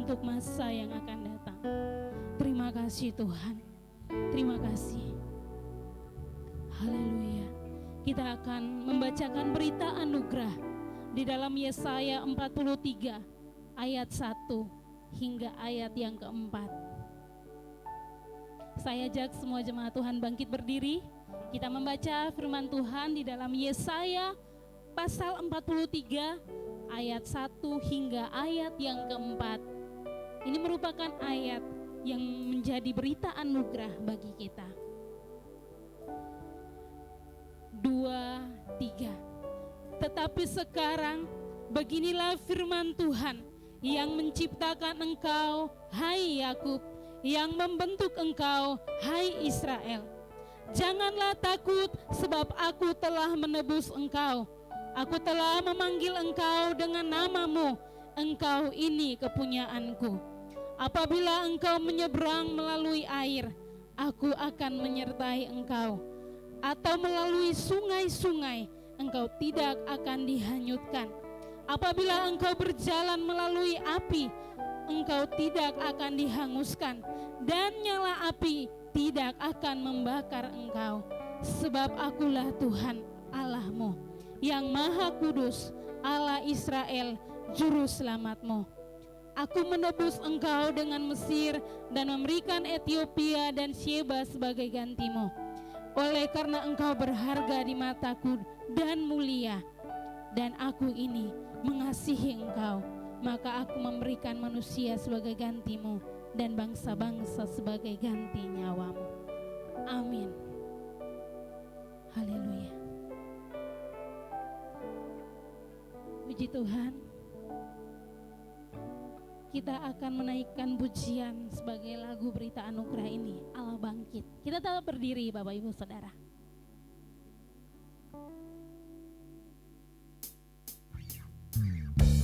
untuk masa yang akan datang. Terima kasih Tuhan, terima kasih. Haleluya. Kita akan membacakan berita anugerah di dalam Yesaya 43 ayat 1 hingga ayat yang keempat. Saya ajak semua jemaat Tuhan bangkit berdiri. Kita membaca firman Tuhan di dalam Yesaya pasal 43 ayat 1 hingga ayat yang keempat. Ini merupakan ayat yang menjadi berita anugerah bagi kita. 2, 3. Tetapi sekarang beginilah firman Tuhan yang menciptakan engkau, hai Yakub, yang membentuk engkau, hai Israel. Janganlah takut, sebab aku telah menebus engkau. Aku telah memanggil engkau dengan namamu. Engkau ini kepunyaanku. Apabila engkau menyeberang melalui air, aku akan menyertai engkau. Atau melalui sungai-sungai, engkau tidak akan dihanyutkan. Apabila engkau berjalan melalui api, engkau tidak akan dihanguskan, dan nyala api tidak akan membakar engkau. Sebab akulah Tuhan Allahmu, yang Maha Kudus, Allah Israel, Juru Selamatmu. Aku menebus engkau dengan Mesir dan memberikan Ethiopia dan Sheba sebagai gantimu. Oleh karena engkau berharga di mataku dan mulia, dan aku ini mengasihi engkau, maka aku memberikan manusia sebagai gantimu dan bangsa-bangsa sebagai ganti nyawamu. Amin. Haleluya. Puji Tuhan. Kita akan menaikkan pujian sebagai lagu berita anugerah ini, Allah bangkit. Kita tetap berdiri Bapak Ibu Saudara. Kekuatanmu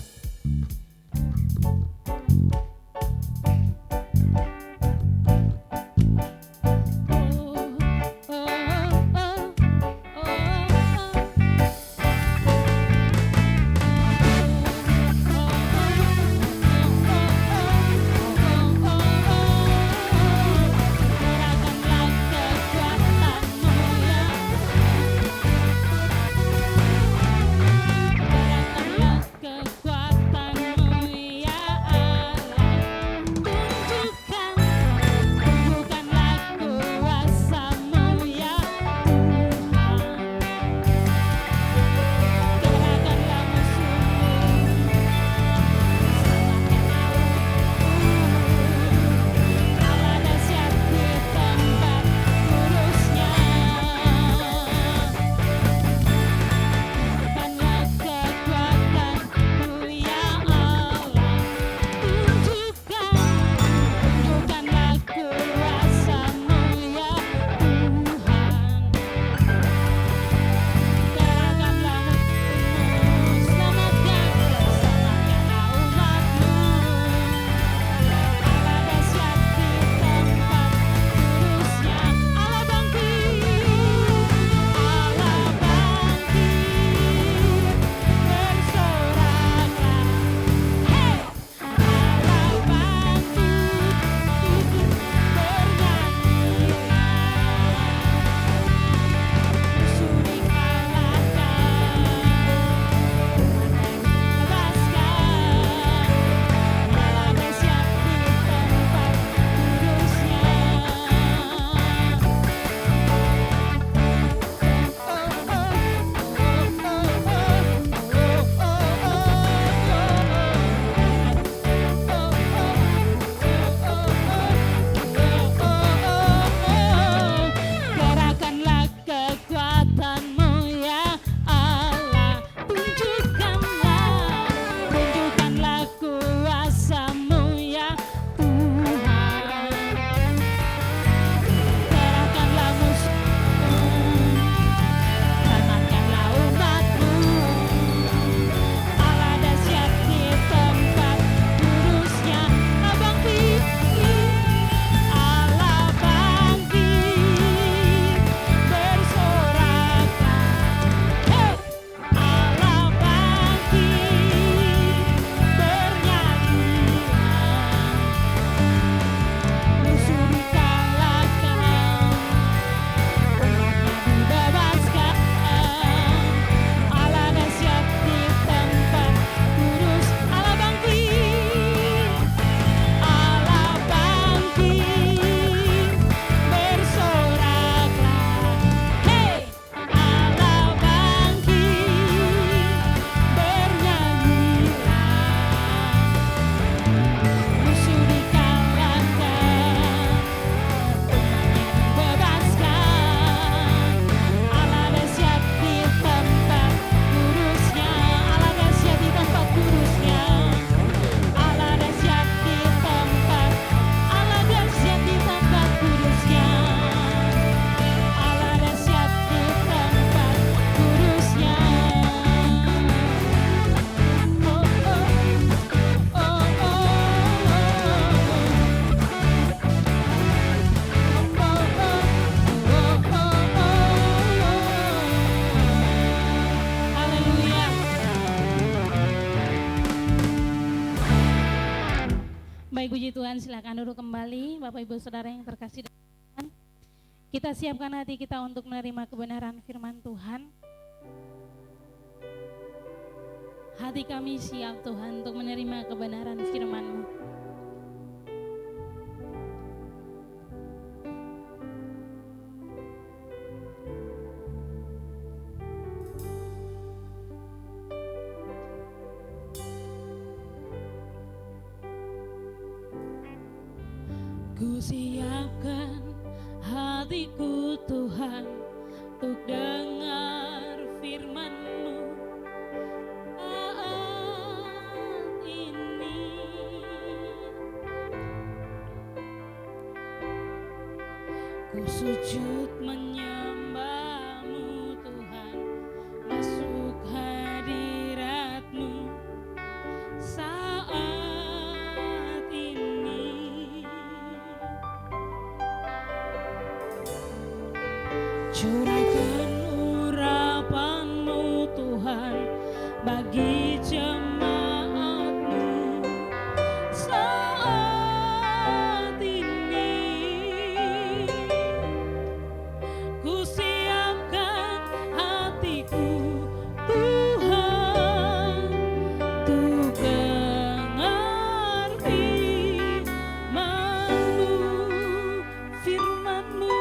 Baik, puji Tuhan, silakan duduk kembali Bapak Ibu Saudara yang terkasih dalam Tuhan. Kita siapkan hati kita untuk menerima kebenaran firman Tuhan. Hati kami siap Tuhan untuk menerima kebenaran firman-Mu. Ku siapkan hatiku Tuhan untuk dengar firman-Mu saat ini. Ku sujud menyembah-Mu Tuhan, masuk hadirat-Mu saat curahkan urapan-Mu Tuhan bagi jemaat-Mu saat ini. Ku siapkan hatiku Tuhan untuk dengar firman-Mu, firman-Mu.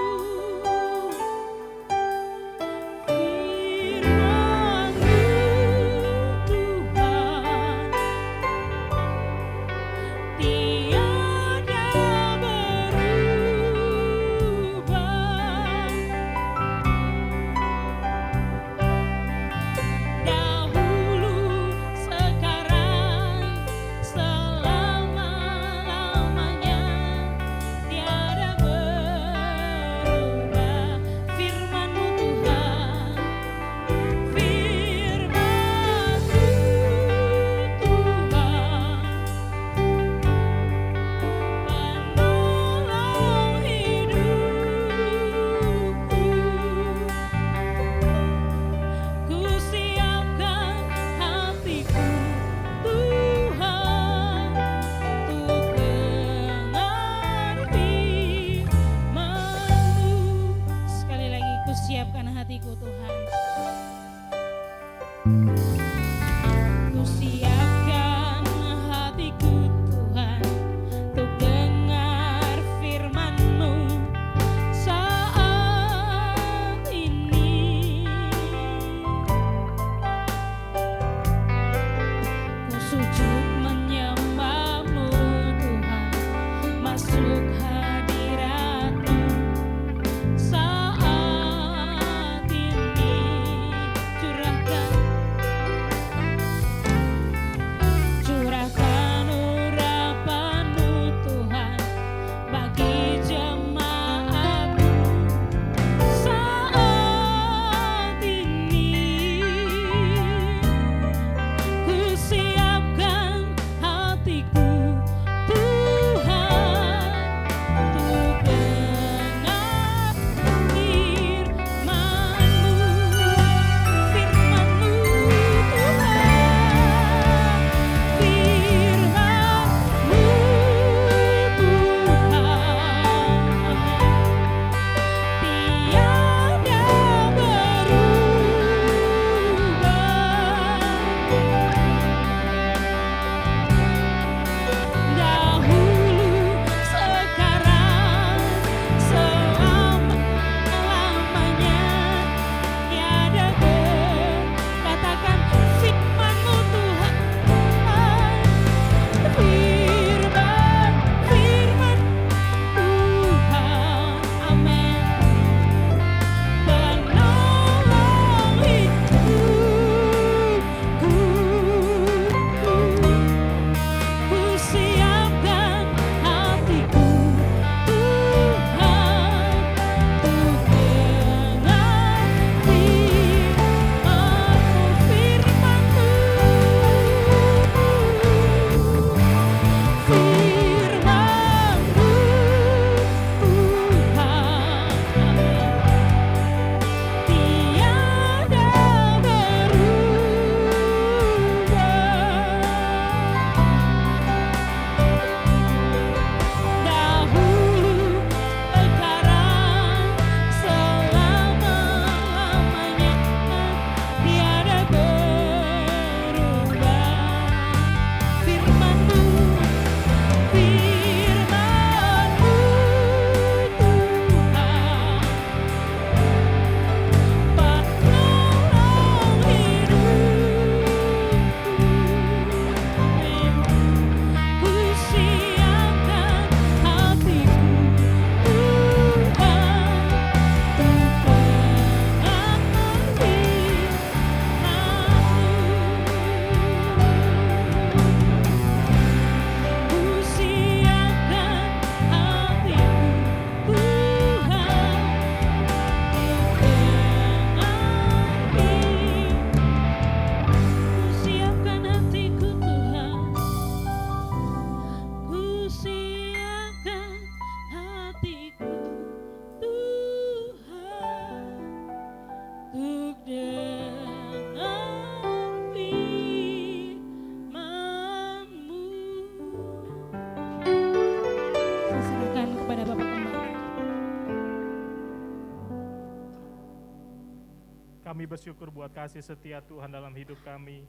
Kami bersyukur buat kasih setia Tuhan dalam hidup kami.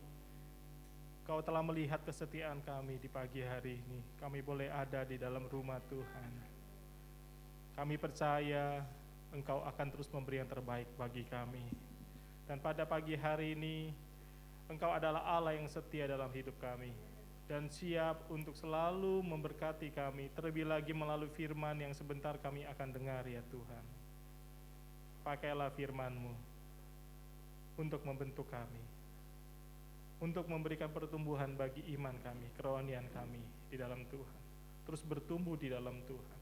Kau telah melihat kesetiaan kami di pagi hari ini. Kami boleh ada di dalam rumah Tuhan. Kami percaya Engkau akan terus memberi yang terbaik bagi kami. Dan pada pagi hari ini, Engkau adalah Allah yang setia dalam hidup kami dan siap untuk selalu memberkati kami, terlebih lagi melalui firman yang sebentar kami akan dengar ya Tuhan. Pakailah firman-Mu untuk membentuk kami, untuk memberikan pertumbuhan bagi iman kami, kerohanian kami di dalam Tuhan, terus bertumbuh di dalam Tuhan.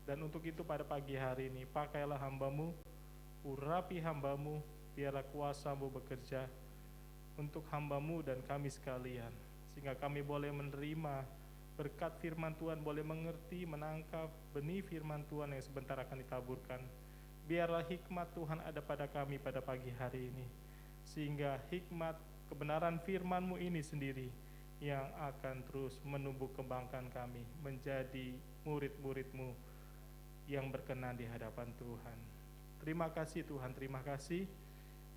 Dan untuk itu pada pagi hari ini, pakailah hamba-Mu, urapi hamba-Mu, biarlah kuasa-Mu bekerja untuk hamba-Mu dan kami sekalian, sehingga kami boleh menerima berkat firman Tuhan, boleh mengerti, menangkap benih firman Tuhan yang sebentar akan ditaburkan. Biarlah hikmat Tuhan ada pada kami pada pagi hari ini, sehingga hikmat kebenaran firman-Mu ini sendiri yang akan terus menumbuh kembangkan kami menjadi murid-murid-Mu yang berkenan di hadapan Tuhan. Terima kasih Tuhan, terima kasih.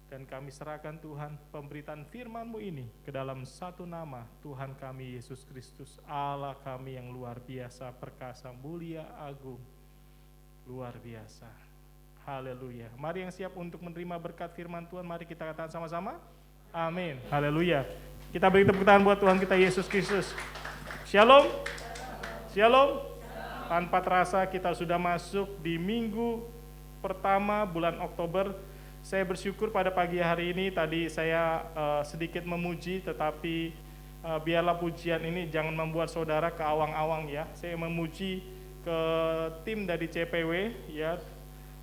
Dan kami serahkan Tuhan pemberitaan firman-Mu ini ke dalam satu nama Tuhan kami Yesus Kristus, Allah kami yang luar biasa, perkasa, mulia, agung, luar biasa. Haleluya. Mari yang siap untuk menerima berkat firman Tuhan, mari kita katakan sama-sama. Amin. Haleluya. Kita beri tepuk tangan buat Tuhan kita Yesus Kristus. Shalom. Shalom. Tanpa terasa kita sudah masuk di minggu pertama bulan Oktober. Saya bersyukur pada pagi hari ini, tadi saya sedikit memuji, tetapi biarlah pujian ini jangan membuat saudara keawang-awang ya. Saya memuji ke tim dari CPW ya,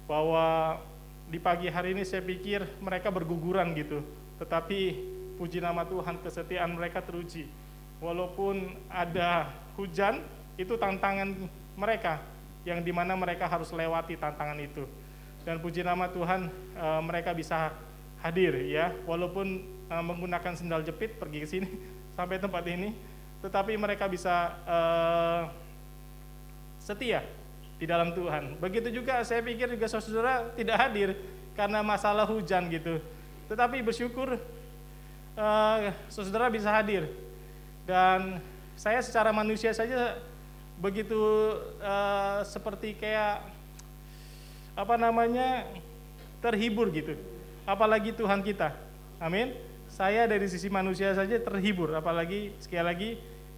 bahwa di pagi hari ini saya pikir mereka berguguran gitu, tetapi puji nama Tuhan, kesetiaan mereka teruji. Walaupun ada hujan, itu tantangan mereka, yang dimana mereka harus lewati tantangan itu. Dan puji nama Tuhan, mereka bisa hadir ya, walaupun menggunakan sendal jepit pergi ke sini sampai tempat ini, tetapi mereka bisa setia di dalam Tuhan. Begitu juga saya pikir juga saudara tidak hadir karena masalah hujan gitu, tetapi bersyukur saudara bisa hadir. Dan saya secara manusia saja begitu seperti kayak terhibur gitu, apalagi Tuhan kita. Amin. Saya dari sisi manusia saja terhibur, apalagi sekali lagi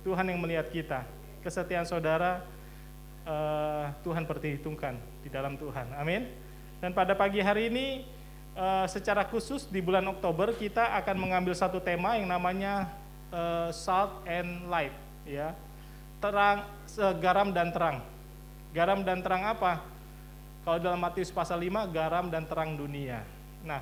Tuhan yang melihat kita. Kesetiaan saudara Tuhan perhitungkan di dalam Tuhan. Amin. Dan pada pagi hari ini secara khusus di bulan Oktober kita akan mengambil satu tema yang namanya salt and light ya. Terang, garam dan terang. Garam dan terang apa? Kalau dalam Matius pasal 5, garam dan terang dunia. Nah,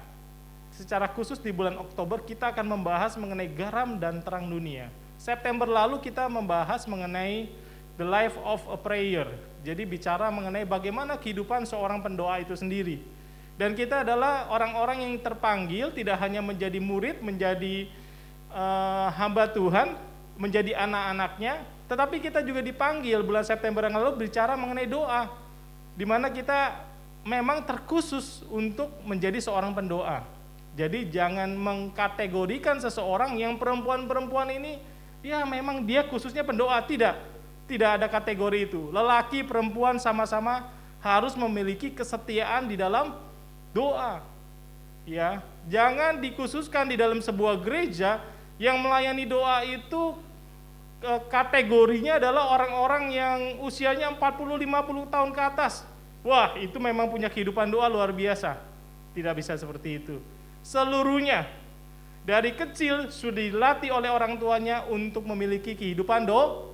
secara khusus di bulan Oktober kita akan membahas mengenai garam dan terang dunia. September lalu kita membahas mengenai the life of a prayer. Jadi bicara mengenai bagaimana kehidupan seorang pendoa itu sendiri. Dan kita adalah orang-orang yang terpanggil tidak hanya menjadi murid, menjadi hamba Tuhan, menjadi anak-anaknya, tetapi kita juga dipanggil bulan September yang lalu bicara mengenai doa, di mana kita memang terkhusus untuk menjadi seorang pendoa. Jadi jangan mengkategorikan seseorang yang perempuan-perempuan ini, ya memang dia khususnya pendoa, tidak ada kategori itu. Lelaki, perempuan sama-sama harus memiliki kesetiaan di dalam doa. Ya, jangan dikhususkan di dalam sebuah gereja yang melayani doa itu kategorinya adalah orang-orang yang usianya 40-50 tahun ke atas. Wah, itu memang punya kehidupan doa luar biasa. Tidak bisa seperti itu. Seluruhnya dari kecil sudah dilatih oleh orang tuanya untuk memiliki kehidupan doa.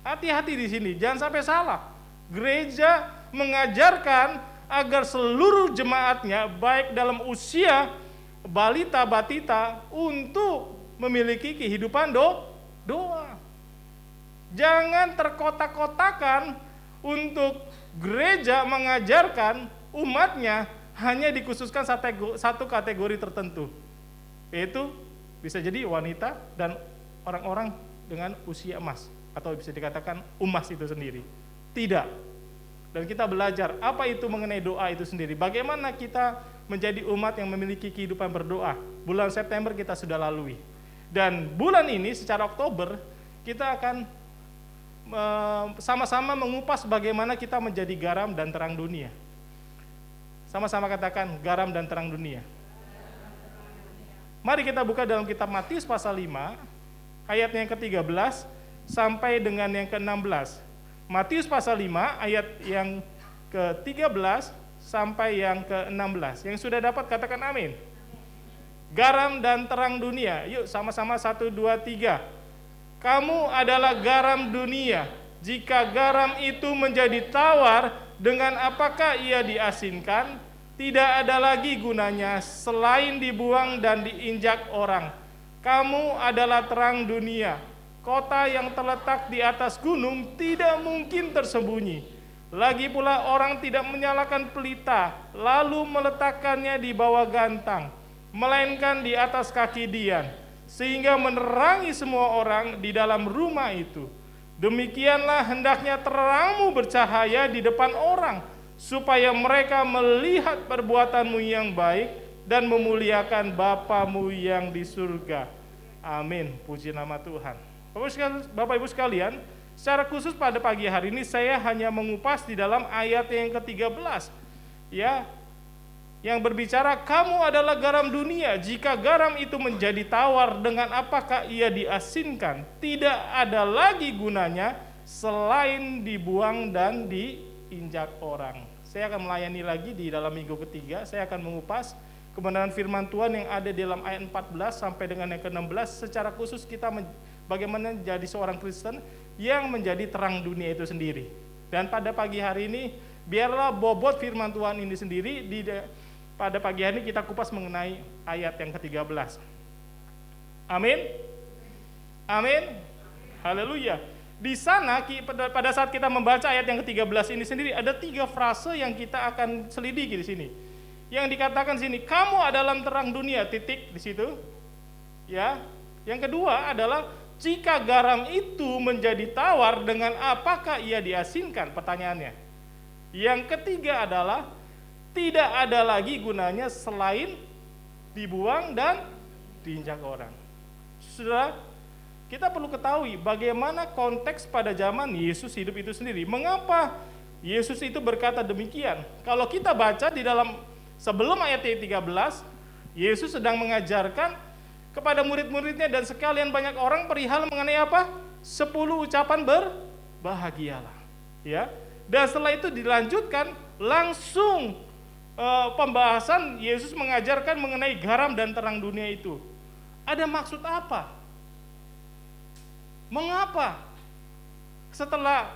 Hati-hati di sini, jangan sampai salah. Gereja mengajarkan agar seluruh jemaatnya baik dalam usia balita, batita untuk memiliki kehidupan doa. Jangan terkotak-kotakan untuk gereja mengajarkan umatnya hanya dikhususkan satu kategori tertentu, yaitu bisa jadi wanita dan orang-orang dengan usia emas, atau bisa dikatakan umas itu sendiri. Tidak. Dan kita belajar apa itu mengenai doa itu sendiri, bagaimana kita menjadi umat yang memiliki kehidupan berdoa. Bulan September kita sudah lalui. Dan bulan ini secara Oktober kita akan sama-sama mengupas bagaimana kita menjadi garam dan terang dunia. Sama-sama katakan, garam dan terang dunia. Mari kita buka dalam kitab Matius pasal 5, ayatnya yang ke-13 sampai dengan yang ke-16. Matius pasal 5, ayat yang ke-13 sampai yang ke-16. Yang sudah dapat katakan amin. Garam dan terang dunia. Yuk sama-sama 1, 2, 3. Kamu adalah garam dunia. Jika garam itu menjadi tawar, dengan apakah ia diasinkan? Tidak ada lagi gunanya selain dibuang dan diinjak orang. Kamu adalah terang dunia. Kota yang terletak di atas gunung tidak mungkin tersembunyi. Lagi pula orang tidak menyalakan pelita, lalu meletakkannya di bawah gantang, melainkan di atas kaki dian, sehingga menerangi semua orang di dalam rumah itu. Demikianlah hendaknya terangmu bercahaya di depan orang, supaya mereka melihat perbuatanmu yang baik dan memuliakan Bapamu yang di surga. Amin. Puji nama Tuhan. Bapak Ibu sekalian, secara khusus pada pagi hari ini saya hanya mengupas di dalam ayat yang ke-13. Ya, yang berbicara, kamu adalah garam dunia. Jika garam itu menjadi tawar, dengan apakah ia diasinkan? Tidak ada lagi gunanya selain dibuang dan diinjak orang. Saya akan melayani lagi di dalam minggu ketiga. Saya akan mengupas kebenaran firman Tuhan yang ada di dalam ayat 14 sampai dengan yang ke-16. Secara khusus kita bagaimana menjadi seorang Kristen yang menjadi terang dunia itu sendiri. Dan pada pagi hari ini, biarlah bobot firman Tuhan ini sendiri pada pagi hari ini kita kupas mengenai ayat yang ke-13. Amin. Amin. Haleluya. Di sana pada saat kita membaca ayat yang ke-13 ini sendiri ada 3 frase yang kita akan selidiki di sini. Yang dikatakan sini, kamu adalah terang dunia, titik di situ. Ya. Yang kedua adalah jika garam itu menjadi tawar, dengan apakah ia diasinkan? Pertanyaannya. Yang ketiga adalah tidak ada lagi gunanya selain dibuang dan diinjak orang. Saudara, kita perlu ketahui bagaimana konteks pada zaman Yesus hidup itu sendiri. Mengapa Yesus itu berkata demikian? Kalau kita baca di dalam sebelum ayat 13, Yesus sedang mengajarkan kepada murid-muridnya dan sekalian banyak orang perihal mengenai apa? 10 ucapan berbahagialah. Ya. Dan setelah itu dilanjutkan langsung pembahasan Yesus mengajarkan mengenai garam dan terang dunia itu. Ada maksud apa? Mengapa setelah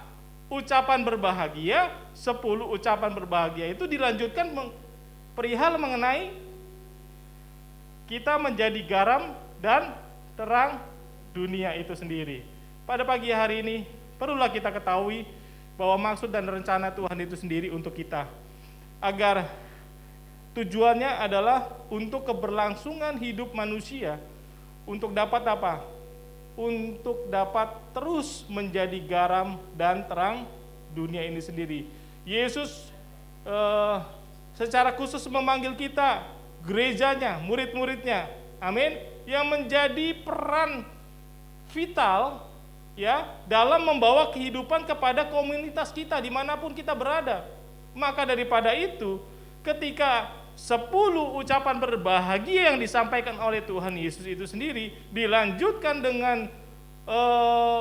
ucapan berbahagia, 10 ucapan berbahagia itu dilanjutkan perihal mengenai kita menjadi garam dan terang dunia itu sendiri. Pada pagi hari ini perlulah kita ketahui bahwa maksud dan rencana Tuhan itu sendiri untuk kita, agar tujuannya adalah untuk keberlangsungan hidup manusia, untuk dapat apa? Untuk dapat terus menjadi garam dan terang dunia ini sendiri. Yesus secara khusus memanggil kita, gerejanya, murid-muridnya, amin, yang menjadi peran vital ya dalam membawa kehidupan kepada komunitas kita dimanapun kita berada. Maka daripada itu, ketika 10 ucapan berbahagia yang disampaikan oleh Tuhan Yesus itu sendiri dilanjutkan dengan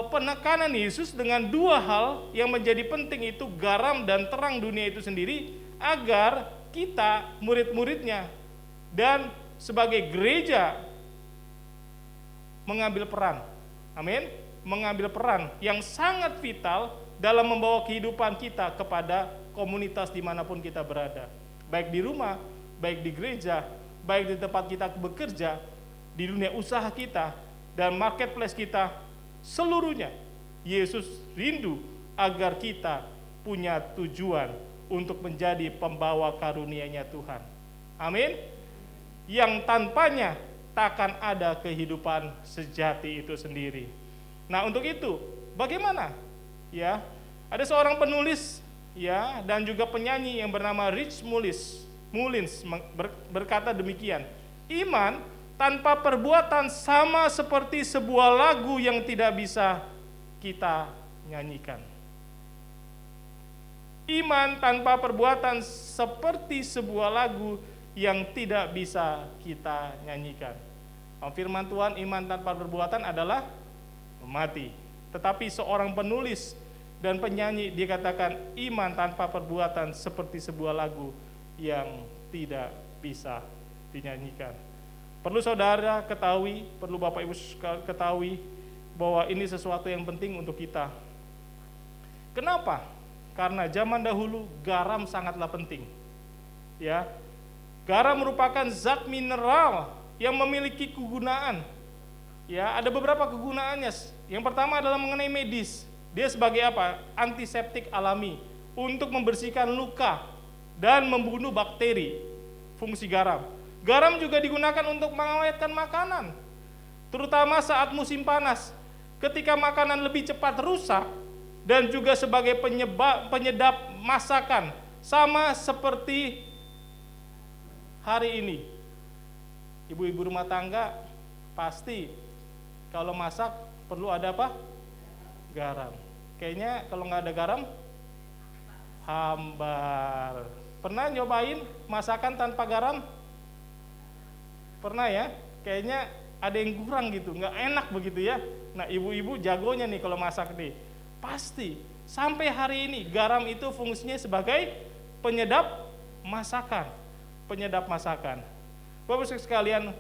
penekanan Yesus dengan 2 hal yang menjadi penting, itu garam dan terang dunia itu sendiri, agar kita murid-muridnya dan sebagai gereja mengambil peran, amin, mengambil peran yang sangat vital dalam membawa kehidupan kita kepada komunitas dimanapun kita berada, baik di rumah, baik di gereja, baik di tempat kita bekerja, di dunia usaha kita, dan marketplace kita, seluruhnya. Yesus rindu agar kita punya tujuan untuk menjadi pembawa karunia-Nya Tuhan. Amin. Yang tanpanya takkan ada kehidupan sejati itu sendiri. Nah, untuk itu bagaimana? Ya, ada seorang penulis ya dan juga penyanyi yang bernama Rich Mullins. Mullins berkata demikian, iman tanpa perbuatan sama seperti sebuah lagu yang tidak bisa kita nyanyikan. Iman tanpa perbuatan seperti sebuah lagu yang tidak bisa kita nyanyikan. Firman Tuhan, iman tanpa perbuatan adalah mati. Tetapi seorang penulis dan penyanyi dikatakan iman tanpa perbuatan seperti sebuah lagu yang tidak bisa dinyanyikan. Perlu saudara ketahui, perlu Bapak Ibu ketahui bahwa ini sesuatu yang penting untuk kita. Kenapa? Karena zaman dahulu garam sangatlah penting. Ya. Garam merupakan zat mineral yang memiliki kegunaan. Ya, ada beberapa kegunaannya. Yang pertama adalah mengenai medis. Dia sebagai apa? Antiseptik alami untuk membersihkan luka dan membunuh bakteri. Fungsi garam. Garam juga digunakan untuk mengawetkan makanan, terutama saat musim panas, ketika makanan lebih cepat rusak, dan juga sebagai penyedap masakan, sama seperti hari ini. Ibu-ibu rumah tangga pasti kalau masak perlu ada apa? Garam. Kayaknya kalau nggak ada garam, hambar. Pernah nyobain masakan tanpa garam? Pernah ya? Kayaknya ada yang kurang gitu, nggak enak begitu ya. Nah, ibu-ibu jagonya nih kalau masak nih. Pasti sampai hari ini garam itu fungsinya sebagai penyedap masakan. Penyedap masakan. Bapak-Ibu sekalian,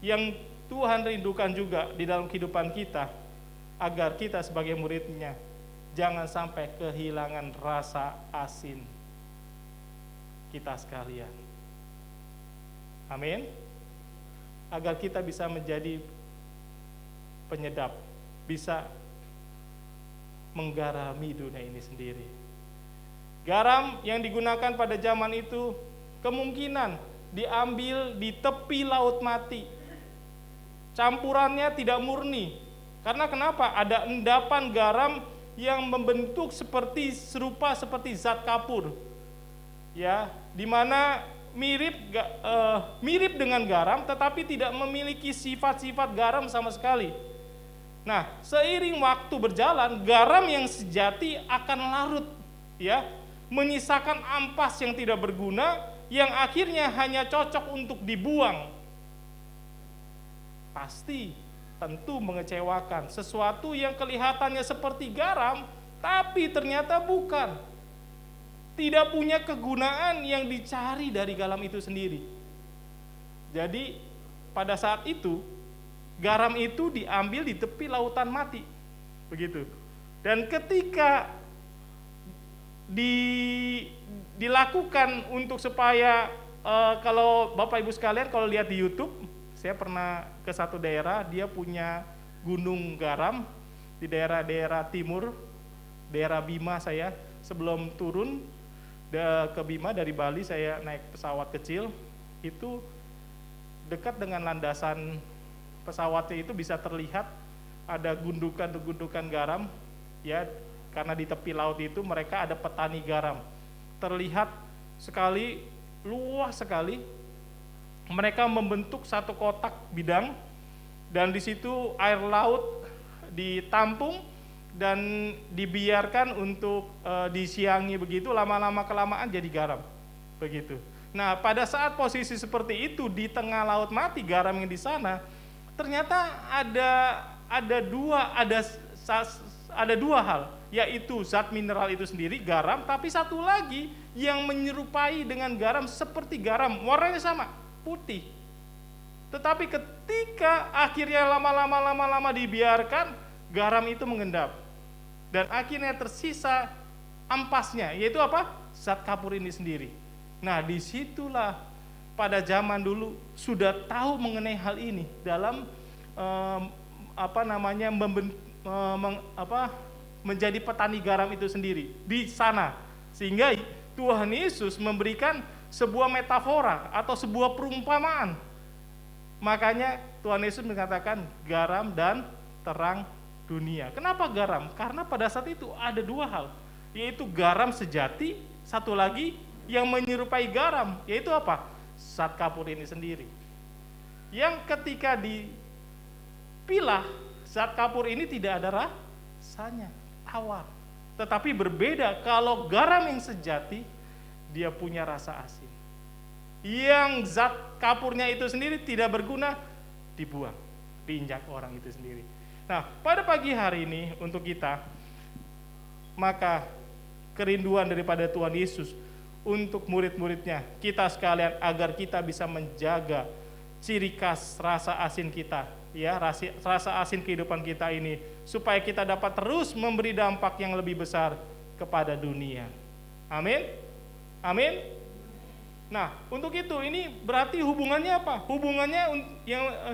yang Tuhan rindukan juga di dalam kehidupan kita, agar kita sebagai muridnya jangan sampai kehilangan rasa asin kita sekalian. Amin. Agar kita bisa menjadi penyedap, bisa menggarami dunia ini sendiri. Garam yang digunakan pada zaman itu kemungkinan diambil di tepi laut mati. Campurannya tidak murni. Karena kenapa? Ada endapan garam yang membentuk serupa seperti zat kapur. Ya, di mana mirip dengan garam, tetapi tidak memiliki sifat-sifat garam sama sekali. Nah, seiring waktu berjalan, garam yang sejati akan larut, ya, menyisakan ampas yang tidak berguna, yang akhirnya hanya cocok untuk dibuang. Pasti, tentu mengecewakan. Sesuatu yang kelihatannya seperti garam, tapi ternyata bukan. Tidak punya kegunaan yang dicari dari garam itu sendiri. Jadi pada saat itu garam itu diambil di tepi lautan mati, begitu. Dan ketika dilakukan untuk supaya kalau Bapak Ibu sekalian kalau lihat di YouTube, saya pernah ke satu daerah, dia punya gunung garam di daerah-daerah timur, daerah Bima. Saya sebelum turun ke Bima dari Bali, saya naik pesawat kecil, itu dekat dengan landasan pesawatnya itu bisa terlihat ada gundukan garam, ya, karena di tepi laut itu mereka ada petani garam. Terlihat sekali, luas sekali. Mereka membentuk satu kotak bidang, dan di situ air laut ditampung dan dibiarkan untuk disiangi begitu, lama-lama kelamaan jadi garam, begitu. Nah, pada saat posisi seperti itu di tengah laut mati, garam yang di sana, ternyata ada dua hal, yaitu zat mineral itu sendiri, garam, tapi satu lagi yang menyerupai dengan garam seperti garam, warnanya sama, putih. Tetapi ketika akhirnya lama-lama dibiarkan, garam itu mengendap. Dan akhirnya tersisa ampasnya, yaitu apa? Zat kapur ini sendiri. Nah, disitulah pada zaman dulu sudah tahu mengenai hal ini dalam menjadi petani garam itu sendiri di sana. Sehingga Tuhan Yesus memberikan sebuah metafora atau sebuah perumpamaan. Makanya Tuhan Yesus mengatakan garam dan terang dunia. Kenapa garam? Karena pada saat itu ada dua hal, yaitu garam sejati, satu lagi yang menyerupai garam, yaitu apa? Zat kapur ini sendiri. Yang ketika dipilah, zat kapur ini tidak ada rasanya, tawar. Tetapi berbeda kalau garam yang sejati, dia punya rasa asin. Yang zat kapurnya itu sendiri tidak berguna, dibuang, diinjak orang itu sendiri. Nah, pada pagi hari ini untuk kita, maka kerinduan daripada Tuhan Yesus untuk murid-muridnya, kita sekalian, agar kita bisa menjaga ciri khas rasa asin kita, ya, rasa asin kehidupan kita ini, supaya kita dapat terus memberi dampak yang lebih besar kepada dunia. Amin. Amin. Nah, untuk itu ini berarti hubungannya apa?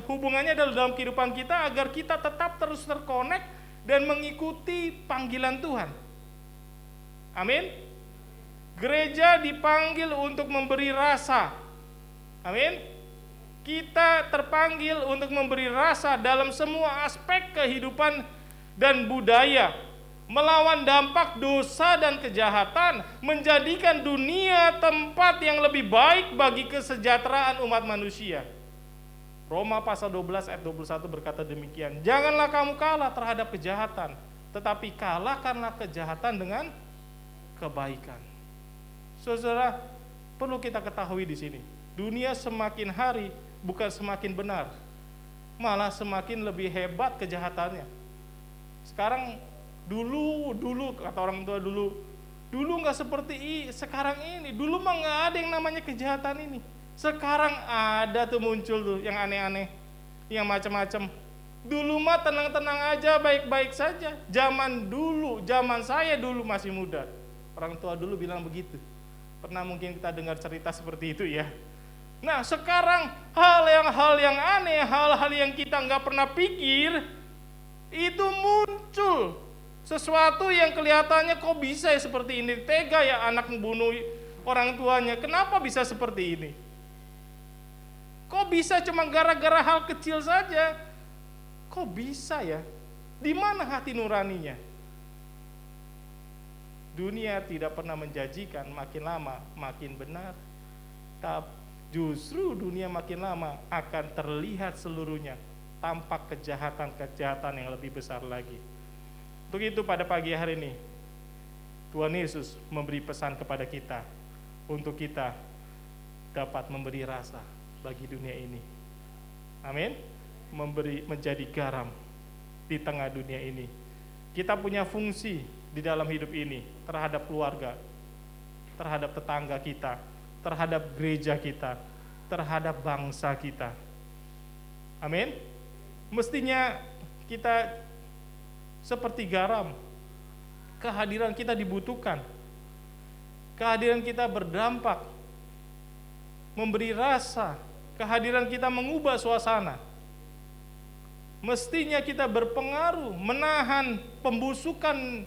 Hubungannya adalah dalam kehidupan kita agar kita tetap terus terkonek dan mengikuti panggilan Tuhan. Amin. Gereja dipanggil untuk memberi rasa. Amin. Kita terpanggil untuk memberi rasa dalam semua aspek kehidupan dan budaya, melawan dampak dosa dan kejahatan, menjadikan dunia tempat yang lebih baik bagi kesejahteraan umat manusia. Roma pasal 12 ayat 21 berkata demikian, janganlah kamu kalah terhadap kejahatan, tetapi kalahkanlah kejahatan dengan kebaikan. Saudara, perlu kita ketahui di sini, dunia semakin hari bukan semakin benar, malah semakin lebih hebat kejahatannya. Sekarang dulu kata orang tua dulu nggak seperti sekarang ini. Dulu mah nggak ada yang namanya kejahatan ini. Sekarang ada tuh muncul tuh yang aneh-aneh, yang macam-macam. Dulu mah tenang-tenang aja, baik-baik saja. Zaman saya dulu masih muda. Orang tua dulu bilang begitu. Pernah mungkin kita dengar cerita seperti itu ya. Nah sekarang hal yang aneh, hal-hal yang kita nggak pernah pikir, itu muncul. Sesuatu yang kelihatannya kok bisa ya seperti ini, tega ya anak membunuh orang tuanya, kenapa bisa seperti ini? Kok bisa cuma gara-gara hal kecil saja? Kok bisa ya? Di mana hati nuraninya? Dunia tidak pernah menjanjikan makin lama makin benar, tapi justru dunia makin lama akan terlihat seluruhnya tampak kejahatan yang lebih besar lagi. Untuk itu pada pagi hari ini Tuhan Yesus memberi pesan kepada kita untuk kita dapat memberi rasa bagi dunia ini. Amin. Menjadi garam di tengah dunia ini. Kita punya fungsi di dalam hidup ini terhadap keluarga, terhadap tetangga kita, terhadap gereja kita, terhadap bangsa kita. Amin. Mestinya kita seperti garam. Kehadiran kita dibutuhkan. Kehadiran kita berdampak, memberi rasa. Kehadiran kita mengubah suasana. Mestinya kita berpengaruh, menahan pembusukan,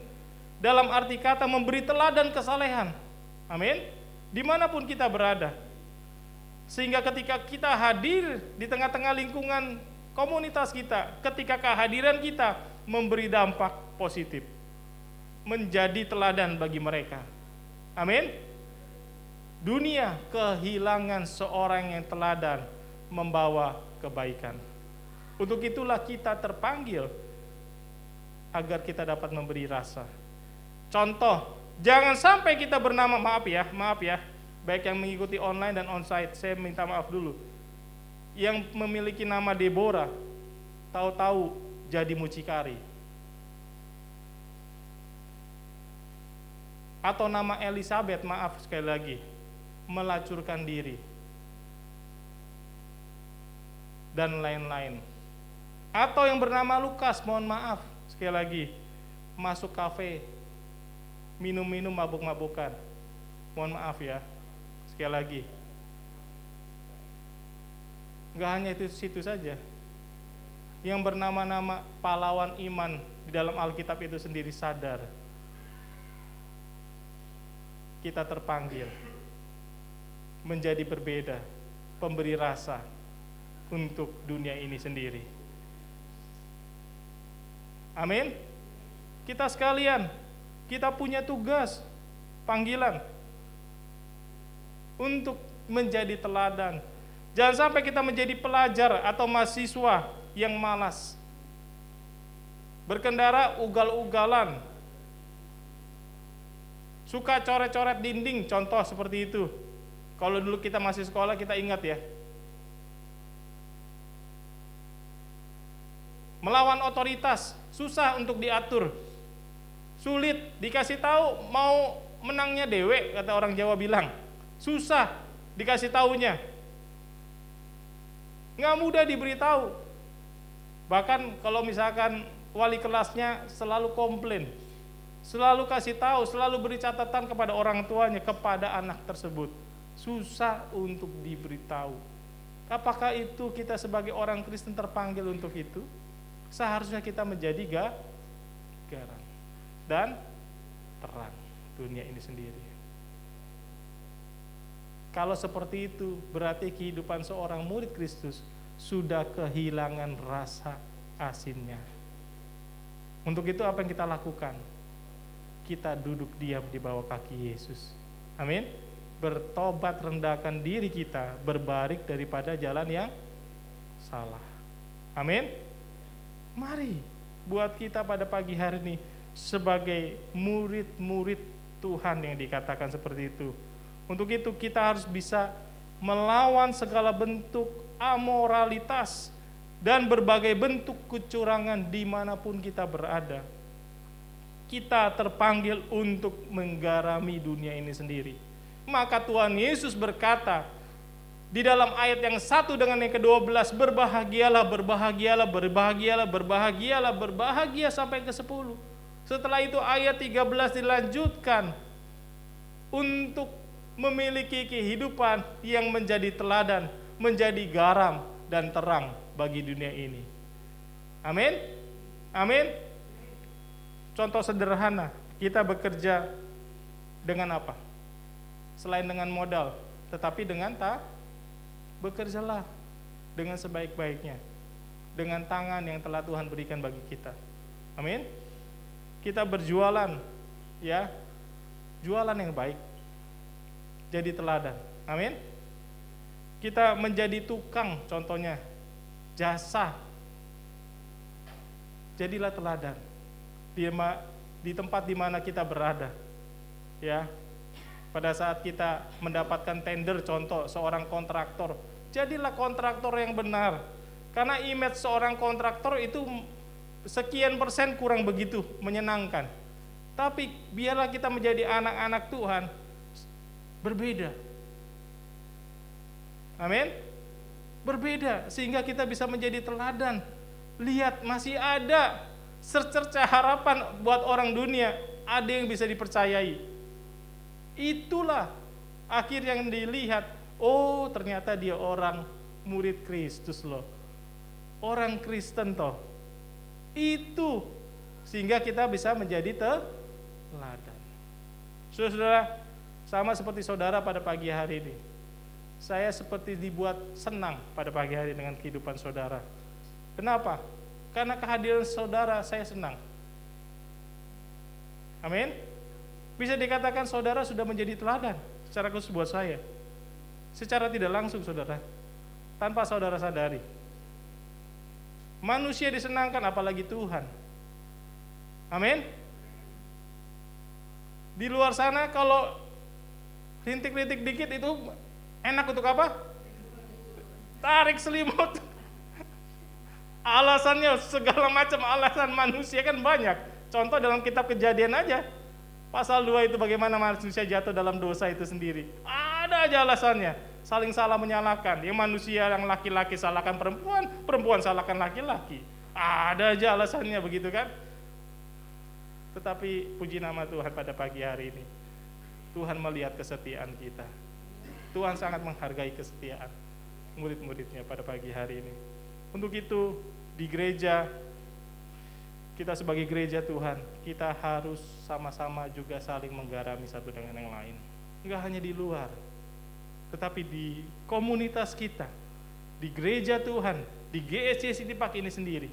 dalam arti kata memberi teladan kesalehan. Amin. Dimanapun kita berada. Sehingga ketika kita hadir di tengah-tengah lingkungan komunitas kita, ketika kehadiran kita memberi dampak positif, menjadi teladan bagi mereka. Amin. Dunia kehilangan seorang yang teladan membawa kebaikan. Untuk itulah kita terpanggil agar kita dapat memberi rasa. Contoh, jangan sampai kita bernama, maaf ya, baik yang mengikuti online dan onsite, saya minta maaf dulu. Yang memiliki nama Deborah, tahu-tahu jadi mucikari. Atau nama Elizabeth, maaf sekali lagi, melacurkan diri. Dan lain-lain. Atau yang bernama Lukas, mohon maaf sekali lagi, masuk kafe, minum-minum mabuk-mabukan. Mohon maaf ya, sekali lagi. Enggak hanya itu situ saja. Yang bernama-nama pahlawan iman di dalam Alkitab itu sendiri sadar kita terpanggil menjadi berbeda, pemberi rasa untuk dunia ini sendiri. Amin. Kita sekalian, kita punya tugas, panggilan. untuk menjadi teladan. Jangan sampai kita menjadi pelajar atau mahasiswa yang malas, berkendara ugal-ugalan, suka coret-coret dinding, contoh seperti itu. Kalau dulu kita masih sekolah, kita ingat ya. Melawan otoritas, susah untuk diatur, sulit dikasih tahu, mau menangnya dewe, kata orang Jawa bilang. Susah dikasih taunya, nggak mudah diberitahu. Bahkan kalau misalkan wali kelasnya selalu komplain, selalu kasih tahu, selalu beri catatan kepada orang tuanya, kepada anak tersebut, susah untuk diberitahu. Apakah itu kita sebagai orang Kristen terpanggil untuk itu? Seharusnya kita menjadi garam dan terang dunia ini sendiri. Kalau seperti itu, berarti kehidupan seorang murid Kristus sudah kehilangan rasa asinnya. Untuk itu apa yang kita lakukan? Kita duduk diam di bawah kaki Yesus. Amin. Bertobat, rendahkan diri kita, berbalik daripada jalan yang salah. Amin. Mari buat kita pada pagi hari ini sebagai murid-murid Tuhan yang dikatakan seperti itu. Untuk itu kita harus bisa melawan segala bentuk amoralitas dan berbagai bentuk kecurangan dimanapun kita berada. Kita terpanggil untuk menggarami dunia ini sendiri. Maka Tuhan Yesus berkata di dalam ayat yang satu dengan yang ke-12, berbahagialah, berbahagialah, berbahagialah, berbahagialah, berbahagia sampai ke-10. Setelah itu ayat 13 dilanjutkan untuk memiliki kehidupan yang menjadi teladan, menjadi garam dan terang bagi dunia ini. Amin. Amin. Contoh sederhana, kita bekerja dengan apa? Selain dengan modal, tetapi dengan bekerjalah dengan sebaik-baiknya, dengan tangan yang telah Tuhan berikan bagi kita. Amin. Kita berjualan, ya, jualan yang baik, jadi teladan. Amin. Kita menjadi tukang, contohnya jasa, jadilah teladan di tempat di mana kita berada. Ya, pada saat kita mendapatkan tender, contoh seorang kontraktor, jadilah kontraktor yang benar. Karena image seorang kontraktor itu sekian persen kurang begitu menyenangkan. Tapi biarlah kita menjadi anak-anak Tuhan berbeda. Amin. Berbeda sehingga kita bisa menjadi teladan. Lihat, masih ada secerca harapan buat orang dunia, ada yang bisa dipercayai. Itulah akhir yang dilihat. Oh, ternyata dia orang murid Kristus loh, orang Kristen toh. Itu sehingga kita bisa menjadi teladan. Saudara, sama seperti saudara pada pagi hari ini, saya seperti dibuat senang pada pagi hari dengan kehidupan saudara. Kenapa? Karena kehadiran saudara saya senang. Amin. Bisa dikatakan saudara sudah menjadi teladan secara khusus buat saya. Secara tidak langsung saudara, tanpa saudara sadari. Manusia disenangkan, apalagi Tuhan. Amin. Di luar sana kalau rintik-rintik dikit itu enak untuk apa? Tarik selimut. Alasannya segala macam alasan manusia kan banyak. Contoh dalam kitab Kejadian aja, pasal 2 itu bagaimana manusia jatuh dalam dosa itu sendiri. Ada aja alasannya, saling salah menyalahkan. Yang manusia yang laki-laki salahkan perempuan, perempuan salahkan laki-laki. Ada aja alasannya begitu kan. Tetapi puji nama Tuhan pada pagi hari ini, Tuhan melihat kesetiaan kita. Tuhan sangat menghargai kesetiaan murid-muridnya pada pagi hari ini. Untuk itu di gereja, kita sebagai gereja Tuhan, kita harus sama-sama juga saling menggarami satu dengan yang lain. Enggak hanya di luar, tetapi di komunitas kita, di gereja Tuhan, di GSC City Park ini sendiri,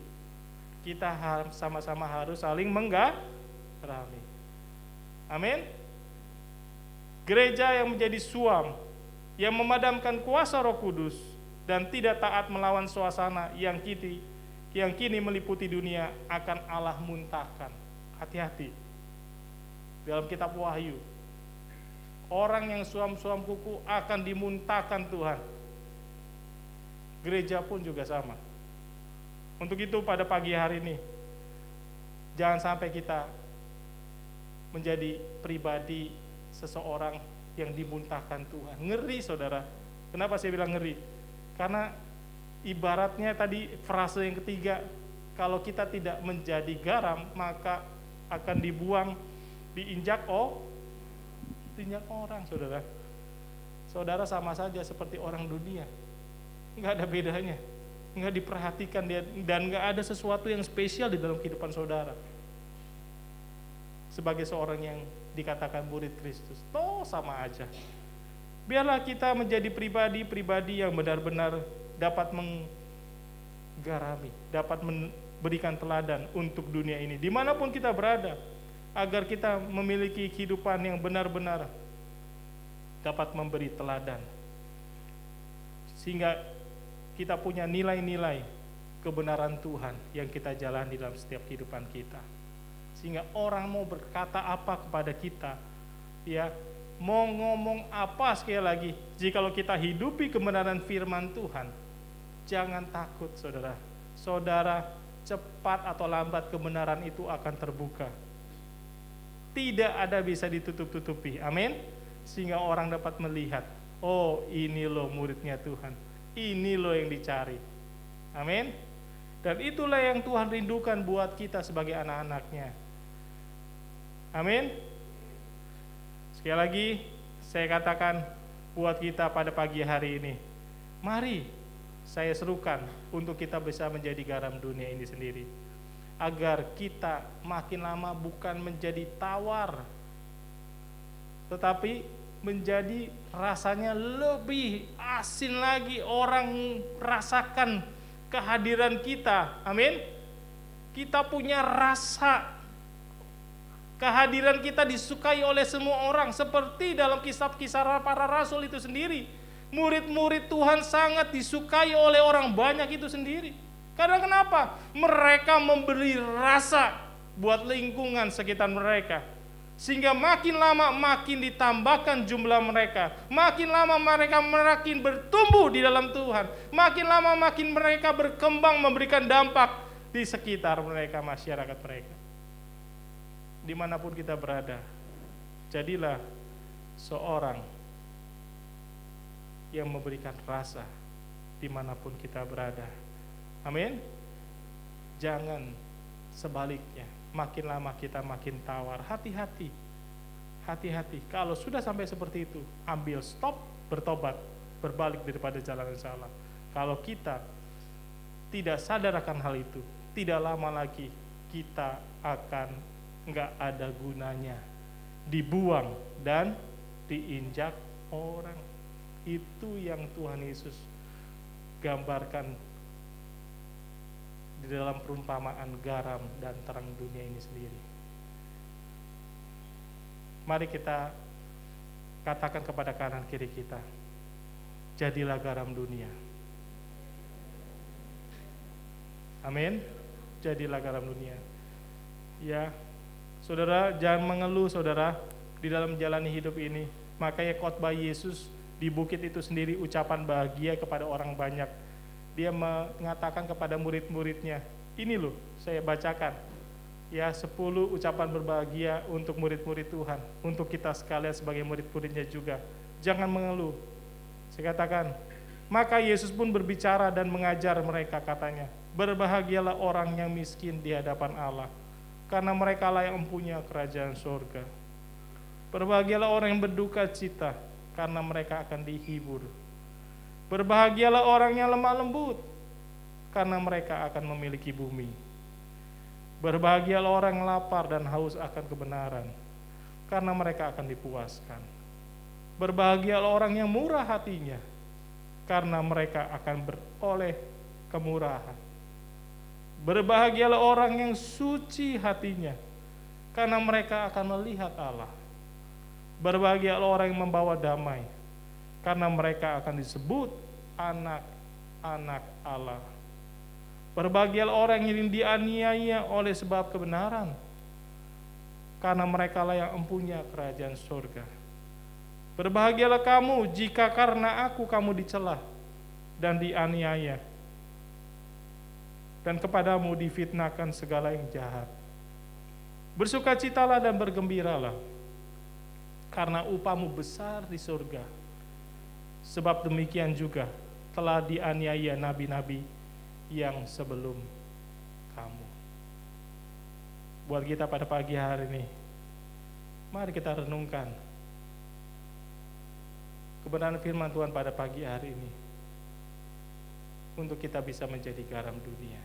kita sama-sama harus saling menggarami. Amin. Gereja yang menjadi suam, yang memadamkan kuasa Roh Kudus dan tidak taat melawan suasana yang kini meliputi dunia akan Allah muntahkan. Hati-hati. Dalam kitab Wahyu, orang yang suam-suam kuku akan dimuntahkan Tuhan. Gereja pun juga sama. Untuk itu pada pagi hari ini, jangan sampai kita menjadi pribadi seseorang yang dimuntahkan Tuhan. Ngeri saudara. Kenapa saya bilang ngeri? Karena ibaratnya tadi frase yang ketiga, kalau kita tidak menjadi garam, maka akan dibuang, diinjak orang, saudara. Saudara sama saja seperti orang dunia. Nggak ada bedanya, nggak diperhatikan dia, dan nggak ada sesuatu yang spesial di dalam kehidupan saudara sebagai seorang yang dikatakan murid Kristus. Toh sama aja. Biarlah kita menjadi pribadi yang benar-benar dapat menggarami, dapat memberikan teladan untuk dunia ini dimanapun kita berada, agar kita memiliki kehidupan yang benar-benar dapat memberi teladan, sehingga kita punya nilai-nilai kebenaran Tuhan yang kita jalani dalam setiap kehidupan kita, sehingga orang mau berkata apa kepada kita, ya, mau ngomong apa, sekali lagi, jikalau kita hidupi kebenaran firman Tuhan, jangan takut saudara. Saudara, cepat atau lambat kebenaran itu akan terbuka. Tidak ada bisa ditutup-tutupi, amin. Sehingga orang dapat melihat, oh ini loh muridnya Tuhan, ini loh yang dicari, amin. Dan itulah yang Tuhan rindukan buat kita sebagai anak-anaknya, amin. Sekali lagi saya katakan buat kita pada pagi hari ini, mari saya serukan untuk kita bisa menjadi garam dunia ini sendiri, agar kita makin lama bukan menjadi tawar, tetapi menjadi rasanya lebih asin lagi, orang rasakan kehadiran kita, amin. Kita punya rasa, kehadiran kita disukai oleh semua orang, seperti dalam kisah-kisah para rasul itu sendiri. Murid-murid Tuhan sangat disukai oleh orang banyak itu sendiri. Karena kenapa? Mereka memberi rasa buat lingkungan sekitar mereka, sehingga makin lama makin ditambahkan jumlah mereka, makin lama mereka makin bertumbuh di dalam Tuhan, makin lama makin mereka berkembang memberikan dampak di sekitar mereka, masyarakat mereka. Dimanapun kita berada, jadilah seorang yang memberikan rasa dimanapun kita berada, amin. Jangan sebaliknya, makin lama kita makin tawar. Hati-hati, hati-hati. Kalau sudah sampai seperti itu, ambil stop, bertobat, berbalik daripada jalan yang salah. Kalau kita tidak sadar akan hal itu, tidak lama lagi kita akan nggak ada gunanya, dibuang dan diinjak orang. Itu yang Tuhan Yesus gambarkan di dalam perumpamaan garam dan terang dunia ini sendiri. Mari kita katakan kepada kanan kiri kita, jadilah garam dunia. Amin. Jadilah garam dunia. Ya, saudara, jangan mengeluh saudara di dalam menjalani hidup ini. Makanya khotbah Yesus di bukit itu sendiri ucapan bahagia kepada orang banyak. Dia mengatakan kepada murid-muridnya, ini loh saya bacakan, ya 10 ucapan berbahagia untuk murid-murid Tuhan, untuk kita sekalian sebagai murid-muridnya juga. Jangan mengeluh. Saya katakan, maka Yesus pun berbicara dan mengajar mereka, katanya, berbahagialah orang yang miskin di hadapan Allah, karena mereka lah yang mempunyai kerajaan surga. Berbahagialah orang yang berduka cita, karena mereka akan dihibur. Berbahagialah orang yang lemah lembut, karena mereka akan memiliki bumi. Berbahagialah orang yang lapar dan haus akan kebenaran, karena mereka akan dipuaskan. Berbahagialah orang yang murah hatinya, karena mereka akan beroleh kemurahan. Berbahagialah orang yang suci hatinya, karena mereka akan melihat Allah. Berbahagialah orang yang membawa damai, karena mereka akan disebut anak-anak Allah. Berbahagialah orang yang dianiaya oleh sebab kebenaran, karena merekalah yang empunya kerajaan surga. Berbahagialah kamu jika karena aku kamu dicela dan dianiaya, dan kepadamu difitnahkan segala yang jahat. Bersukacitalah dan bergembiralah, karena upahmu besar di surga. Sebab demikian juga telah dianiaya nabi-nabi yang sebelum kamu. Buat kita pada pagi hari ini, mari kita renungkan kebenaran firman Tuhan pada pagi hari ini, untuk kita bisa menjadi garam dunia.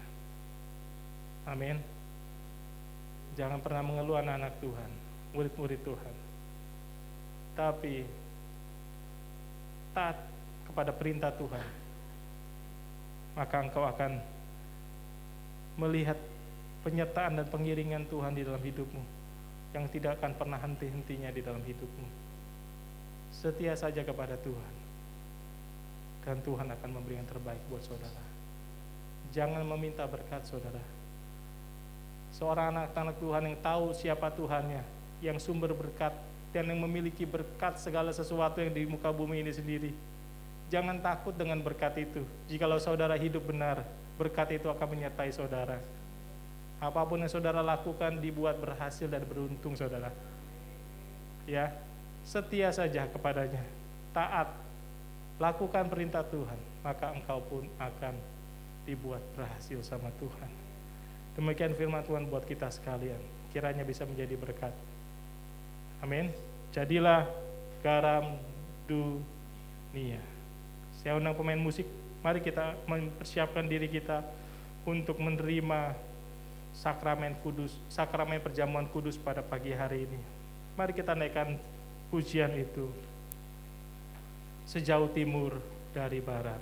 Amin. Jangan pernah mengeluh anak-anak Tuhan, murid-murid Tuhan, tapi taat kepada perintah Tuhan, maka engkau akan melihat penyertaan dan pengiringan Tuhan di dalam hidupmu, yang tidak akan pernah henti-hentinya di dalam hidupmu. Setia saja kepada Tuhan, dan Tuhan akan memberi yang terbaik buat saudara. Jangan meminta berkat, saudara. Seorang anak-anak Tuhan yang tahu siapa Tuhannya, yang sumber berkat, dan yang memiliki berkat segala sesuatu yang di muka bumi ini sendiri. Jangan takut dengan berkat itu. Jikalau saudara hidup benar, berkat itu akan menyertai saudara. Apapun yang saudara lakukan dibuat berhasil dan beruntung, saudara. Ya, setia saja kepadanya, taat, lakukan perintah Tuhan, maka engkau pun akan dibuat berhasil sama Tuhan. Demikian firman Tuhan buat kita sekalian, kiranya bisa menjadi berkat. Amin. Jadilah garam dunia. Saya undang pemain musik, mari kita mempersiapkan diri kita untuk menerima sakramen kudus, sakramen perjamuan kudus pada pagi hari ini. Mari kita naikkan pujian itu, sejauh timur dari barat.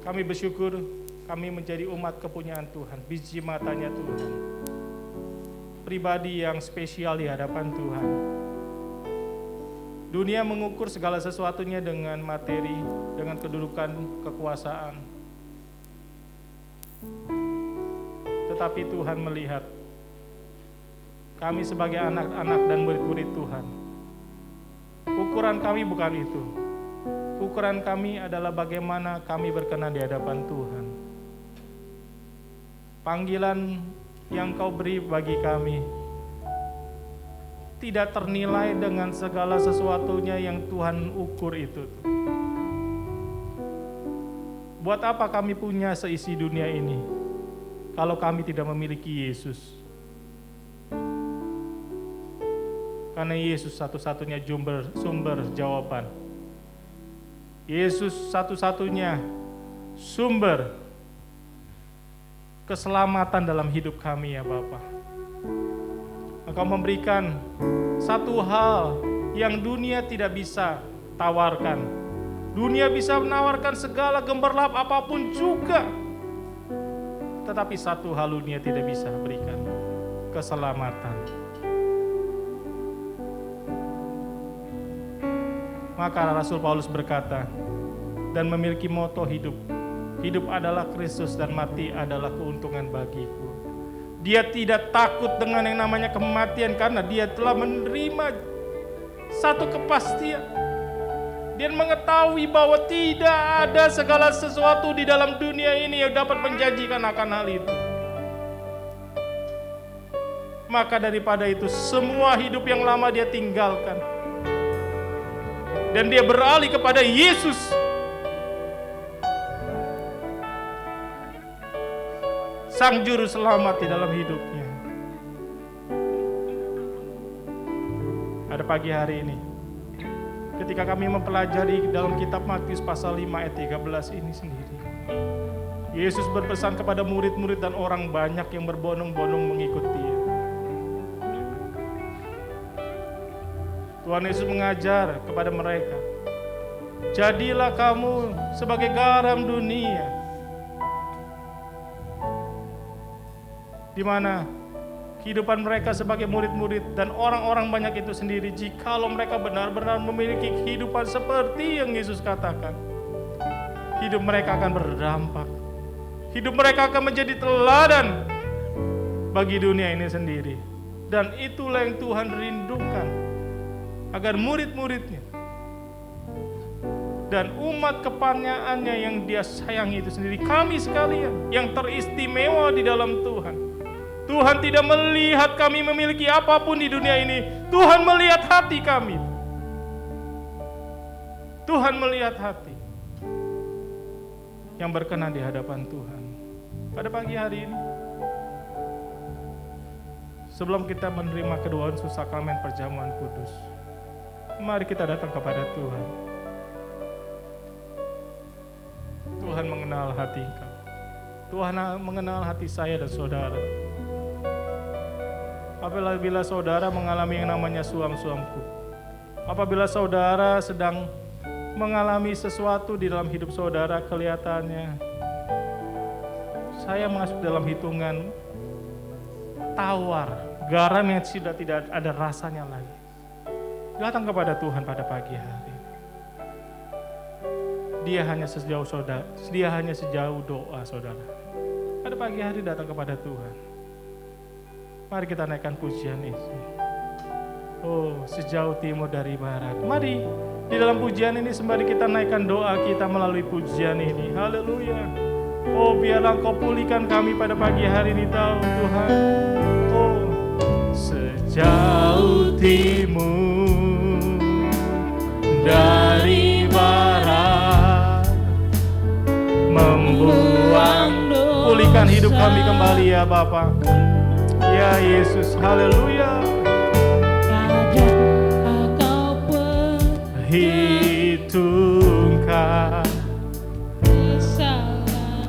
Kami bersyukur kami menjadi umat kepunyaan Tuhan, biji matanya Tuhan, pribadi yang spesial di hadapan Tuhan. Dunia mengukur segala sesuatunya dengan materi, dengan kedudukan, kekuasaan. Tetapi Tuhan melihat kami sebagai anak-anak dan murid-murid Tuhan. Ukuran kami bukan itu. Ukuran kami adalah bagaimana kami berkenan di hadapan Tuhan. Panggilan yang Kau beri bagi kami tidak ternilai dengan segala sesuatunya yang Tuhan ukur itu. Buat apa kami punya seisi dunia ini kalau kami tidak memiliki Yesus? Karena Yesus satu-satunya sumber jawaban. Yesus satu-satunya sumber keselamatan dalam hidup kami, ya Bapa. Engkau memberikan satu hal yang dunia tidak bisa tawarkan. Dunia bisa menawarkan segala gemerlap apapun juga, tetapi satu hal dunia tidak bisa berikan, keselamatan. Maka Rasul Paulus berkata dan memiliki moto hidup. Hidup adalah Kristus dan mati adalah keuntungan bagiku. Dia tidak takut dengan yang namanya kematian karena dia telah menerima satu kepastian. Dia mengetahui bahwa tidak ada segala sesuatu di dalam dunia ini yang dapat menjanjikan akan hal itu. Maka daripada itu semua hidup yang lama dia tinggalkan. Dan dia beralih kepada Yesus. Sang juru selamat di dalam hidupnya. Pada pagi hari ini, ketika kami mempelajari dalam kitab Matius pasal 5 ayat 13 ini sendiri, Yesus berpesan kepada murid-murid dan orang banyak yang berbondong-bondong mengikut Dia. Tuhan Yesus mengajar kepada mereka, jadilah kamu sebagai garam dunia, di mana kehidupan mereka sebagai murid-murid dan orang-orang banyak itu sendiri, jikalau mereka benar-benar memiliki kehidupan seperti yang Yesus katakan, hidup mereka akan berdampak. Hidup mereka akan menjadi teladan bagi dunia ini sendiri. Dan itulah yang Tuhan rindukan, agar murid-muridnya dan umat kepanyaannya yang Dia sayangi itu sendiri, kami sekalian yang teristimewa di dalam Tuhan. Tuhan tidak melihat kami memiliki apapun di dunia ini. Tuhan melihat hati kami. Tuhan melihat hati yang berkenan di hadapan Tuhan. Pada pagi hari ini, sebelum kita menerima kedua unsur sakramen perjamuan kudus, mari kita datang kepada Tuhan. Tuhan mengenal hati engkau. Tuhan mengenal hati saya dan saudara. Apabila saudara mengalami yang namanya suam-suamku, apabila saudara sedang mengalami sesuatu di dalam hidup saudara, kelihatannya saya masuk dalam hitungan tawar, garam yang sudah tidak ada rasanya lagi. Datang kepada Tuhan pada pagi hari. Dia hanya sejauh doa saudara. Pada pagi hari datang kepada Tuhan. Mari kita naikkan pujian itu. Oh, sejauh timur dari barat. Mari di dalam pujian ini sembari kita naikkan doa kita melalui pujian ini. Haleluya. Oh, biarlah Engkau pulihkan kami pada pagi hari ini, Tuhan. Oh, sejauh timur dari barat, membuang pulihkan hidup kami kembali ya Bapa. Ya Yesus, haleluya. Kadang Kau Perhitungkan kesalahan,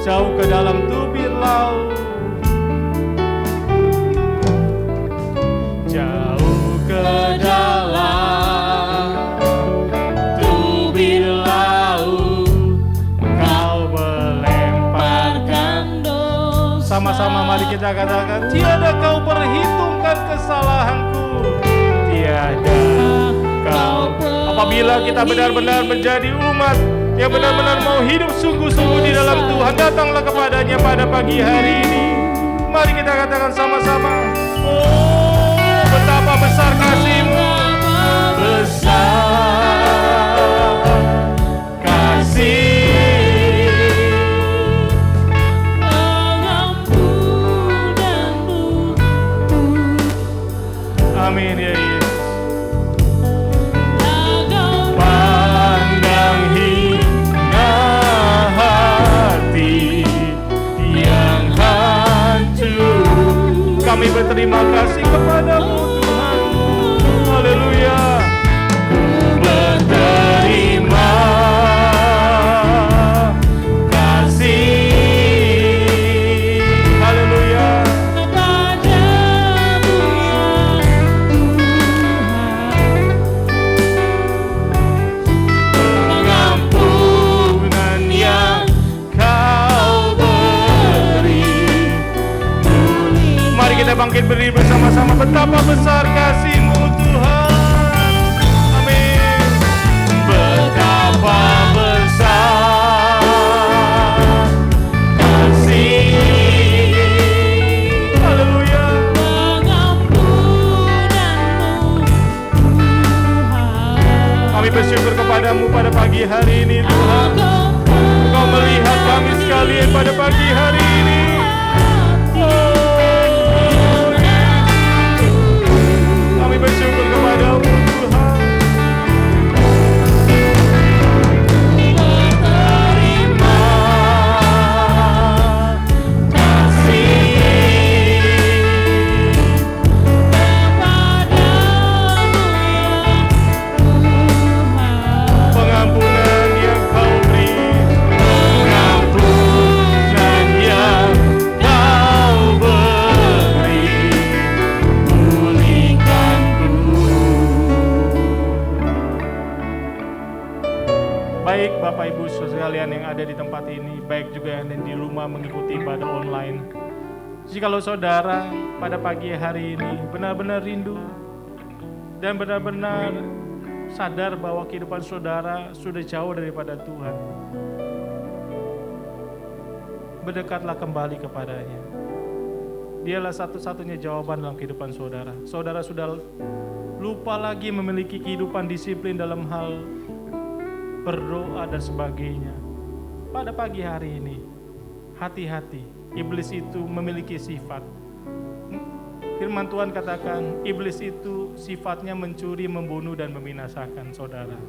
jauh ke dalam tubir laut, jauh ke dalam tubir laut, Kau melemparkan dosa. Sama-sama mari kita katakan, tiada Kau perhitungkan kesalahanku, tiada Kau. Apabila kita benar-benar menjadi umat yang benar-benar mau hidup sungguh-sungguh di dalam Tuhan, datanglah kepadanya pada pagi hari ini. Mari kita katakan sama-sama, oh betapa besar kasih-Mu, besar kasih. Amin ya Yesus. Pandang hina hati yang hancur, kami berterima kasih kepada-Mu Tuhan. Haleluya. Ku berterima kasih. Haleluya. Pengampunan yang Kau beri. Mari kita bangkit berdiri bersama-sama. Betapa besar kasih-Mu Tuhan. Amin. Betapa besar kasih. Haleluya. Kami bersyukur kepada-Mu pada pagi hari ini Tuhan. Engkau melihat kami sekalian pada pagi hari ini. Kami bersyukur kepada-Mu Tuhan. Terima kasih pengampunan yang Kau beri, pengampunan yang Kau beri, pulihkanku. Baik Bapak Ibu sekalian yang ada di tempat ini, baik juga yang ada di rumah mengikuti ibadah online, Jikalau saudara pada pagi hari ini benar-benar rindu dan benar-benar sadar bahwa kehidupan saudara sudah jauh daripada Tuhan, berdekatlah kembali kepadanya. Dialah satu-satunya jawaban dalam kehidupan saudara. Saudara sudah lupa lagi memiliki kehidupan disiplin dalam hal berdoa dan sebagainya. Pada pagi hari ini, hati-hati, iblis itu memiliki sifat. Firman Tuhan katakan, iblis itu sifatnya mencuri, membunuh, dan membinasakan saudara.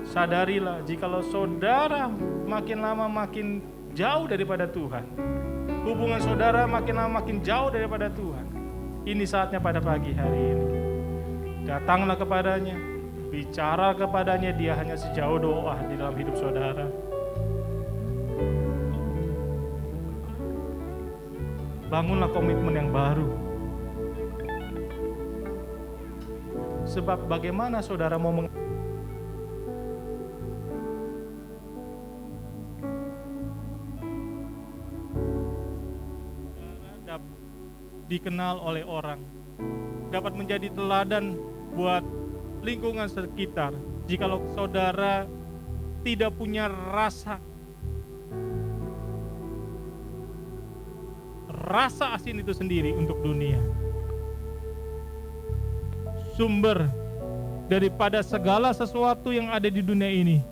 Sadarilah, jikalau saudara makin lama makin jauh daripada Tuhan, hubungan saudara makin lama makin jauh daripada Tuhan, ini saatnya pada pagi hari ini. Datanglah kepadanya, bicara kepadanya, dia hanya sejauh doa di dalam hidup saudara. Bangunlah komitmen yang baru. Sebab bagaimana saudara mau dikenal oleh orang, dapat menjadi teladan buat lingkungan sekitar, jikalau saudara tidak punya rasa asin itu sendiri untuk dunia. Sumber daripada segala sesuatu yang ada di dunia ini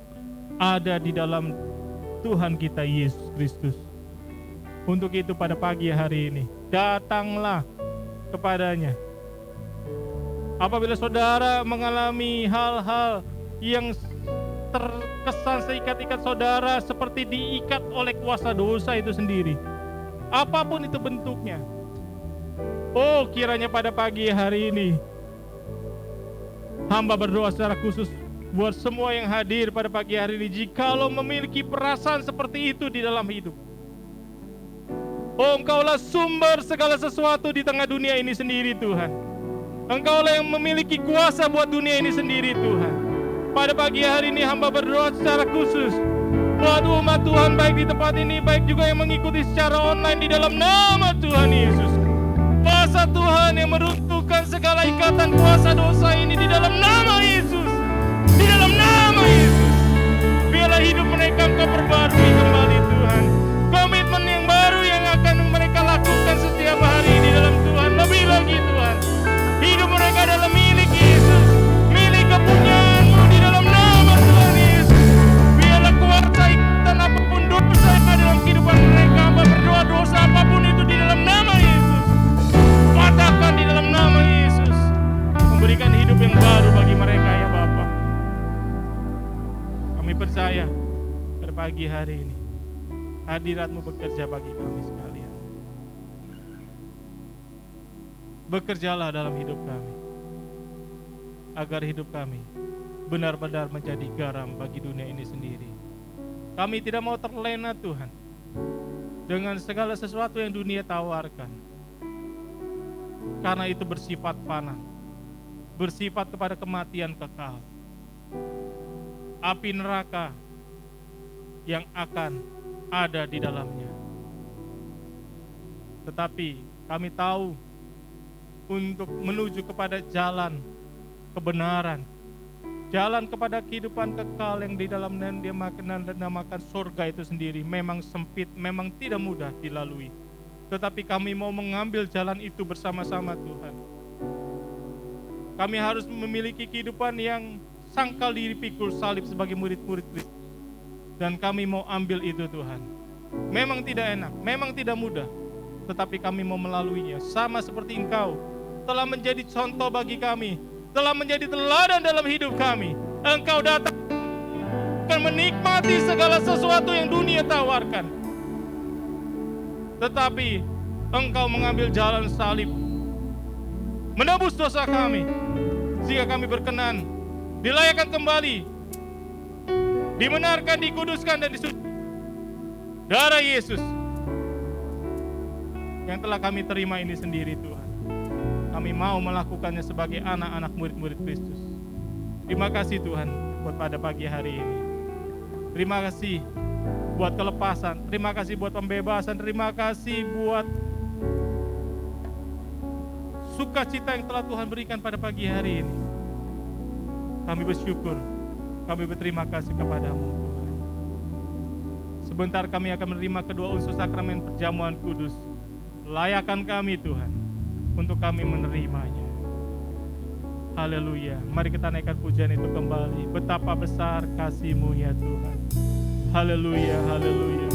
ada di dalam Tuhan kita Yesus Kristus. Untuk itu pada pagi hari ini, datanglah kepadanya. Apabila saudara mengalami hal-hal yang terkesan seikat-ikat saudara seperti diikat oleh kuasa dosa itu sendiri, apapun itu bentuknya, oh kiranya pada pagi hari ini hamba berdoa secara khusus buat semua yang hadir pada pagi hari ini, jikalau memiliki perasaan seperti itu di dalam hidup. Oh, Engkaulah sumber segala sesuatu di tengah dunia ini sendiri, Tuhan. Engkaulah yang memiliki kuasa buat dunia ini sendiri, Tuhan. Pada pagi hari ini hamba berdoa secara khusus buat umat Tuhan, baik di tempat ini, baik juga yang mengikuti secara online, di dalam nama Tuhan Yesus. Kuasa Tuhan yang meruntuhkan segala ikatan kuasa dosa ini di dalam nama Yesus. Di dalam nama Yesus. Biarlah hidup mereka Engkau perbarui kembali, Tuhan. Komitmen yang baru yang akan mereka lakukan setiap hari di dalam Tuhan. Lebih lagi Tuhan, hidup mereka adalah milik Yesus, milik kepunyaan-Mu di dalam nama Tuhan Yesus. Biarlah kuasa ikatan apapun dosa yang ada dalam kehidupan mereka, hamba berdoa dosa apapun itu di dalam nama Yesus, patahkan di dalam nama Yesus. Memberikan hidup yang baru bagi mereka ya Bapa. Kami percaya pada pagi hari ini hadirat-Mu bekerja bagi kami sekalian. Bekerjalah dalam hidup kami, agar hidup kami benar-benar menjadi garam bagi dunia ini sendiri. Kami tidak mau terlena Tuhan dengan segala sesuatu yang dunia tawarkan, karena itu bersifat fana, bersifat kepada kematian kekal, api neraka yang akan ada di dalamnya. Tetapi kami tahu untuk menuju kepada jalan kebenaran, jalan kepada kehidupan kekal yang di dalamnya dia namakan surga itu sendiri, memang sempit, memang tidak mudah dilalui. Tetapi kami mau mengambil jalan itu bersama-sama Tuhan. Kami harus memiliki kehidupan yang sangkal dipikul salib sebagai murid-murid Kristus. Dan kami mau ambil itu Tuhan. Memang tidak enak, memang tidak mudah, tetapi kami mau melaluinya. Sama seperti Engkau telah menjadi contoh bagi kami, telah menjadi teladan dalam hidup kami. Engkau datang dan menikmati segala sesuatu yang dunia tawarkan, tetapi Engkau mengambil jalan salib, menebus dosa kami, sehingga kami berkenan dilayakkan kembali, dibenarkan, dikuduskan, dan disucikan. Darah Yesus yang telah kami terima ini sendiri Tuhan, kami mau melakukannya sebagai anak-anak murid-murid Kristus. Terima kasih Tuhan buat pada pagi hari ini. Terima kasih buat kelepasan, terima kasih buat pembebasan, terima kasih buat sukacita yang telah Tuhan berikan pada pagi hari ini. Kami bersyukur, kami berterima kasih kepadamu Tuhan. Sebentar kami akan menerima kedua unsur sakramen perjamuan kudus. Layakan kami Tuhan, untuk kami menerimanya. Haleluya. Mari kita naikkan pujian itu kembali. Betapa besar kasih-Mu ya Tuhan. Haleluya, haleluya.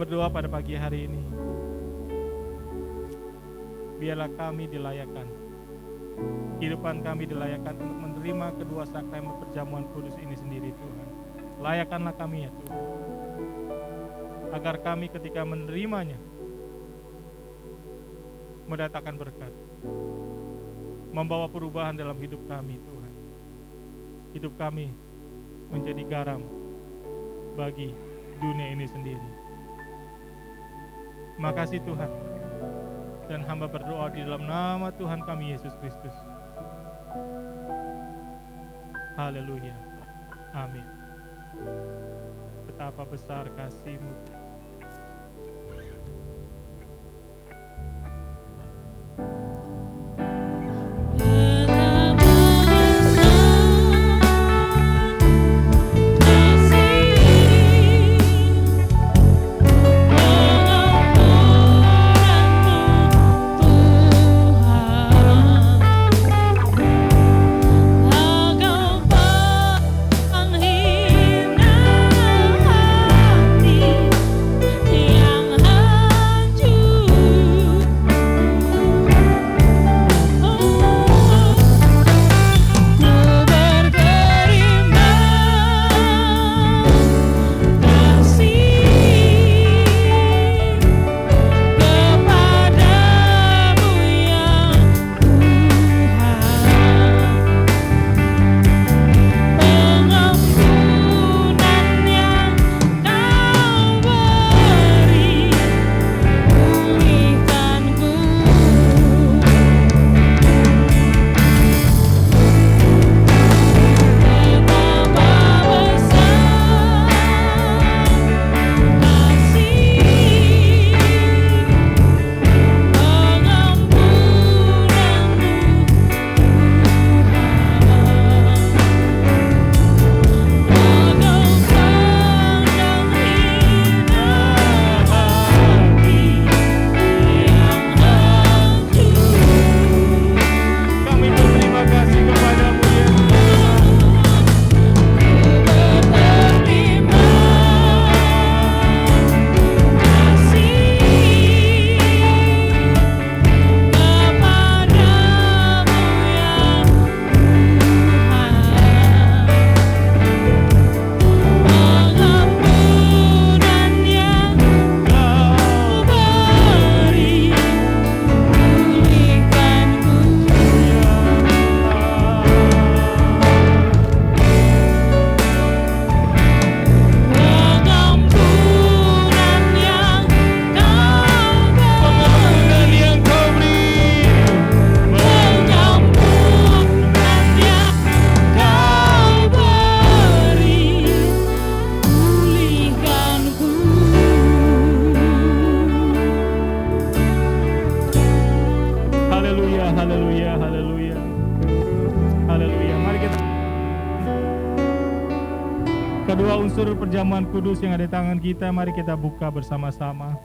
Berdoa pada pagi hari ini, biarlah kami dilayakan, kehidupan kami dilayakan untuk menerima kedua sakramen perjamuan kudus ini sendiri Tuhan. Layakanlah kami ya Tuhan, agar kami ketika menerimanya mendatangkan berkat, membawa perubahan dalam hidup kami Tuhan. Hidup kami menjadi garam bagi dunia ini sendiri. Terima kasih Tuhan, dan hamba berdoa di dalam nama Tuhan kami Yesus Kristus. Haleluya, amin. Betapa besar kasih-Mu. Menghina hati Kedua unsur perjamuan kudus yang ada di tangan kita, mari kita buka bersama-sama.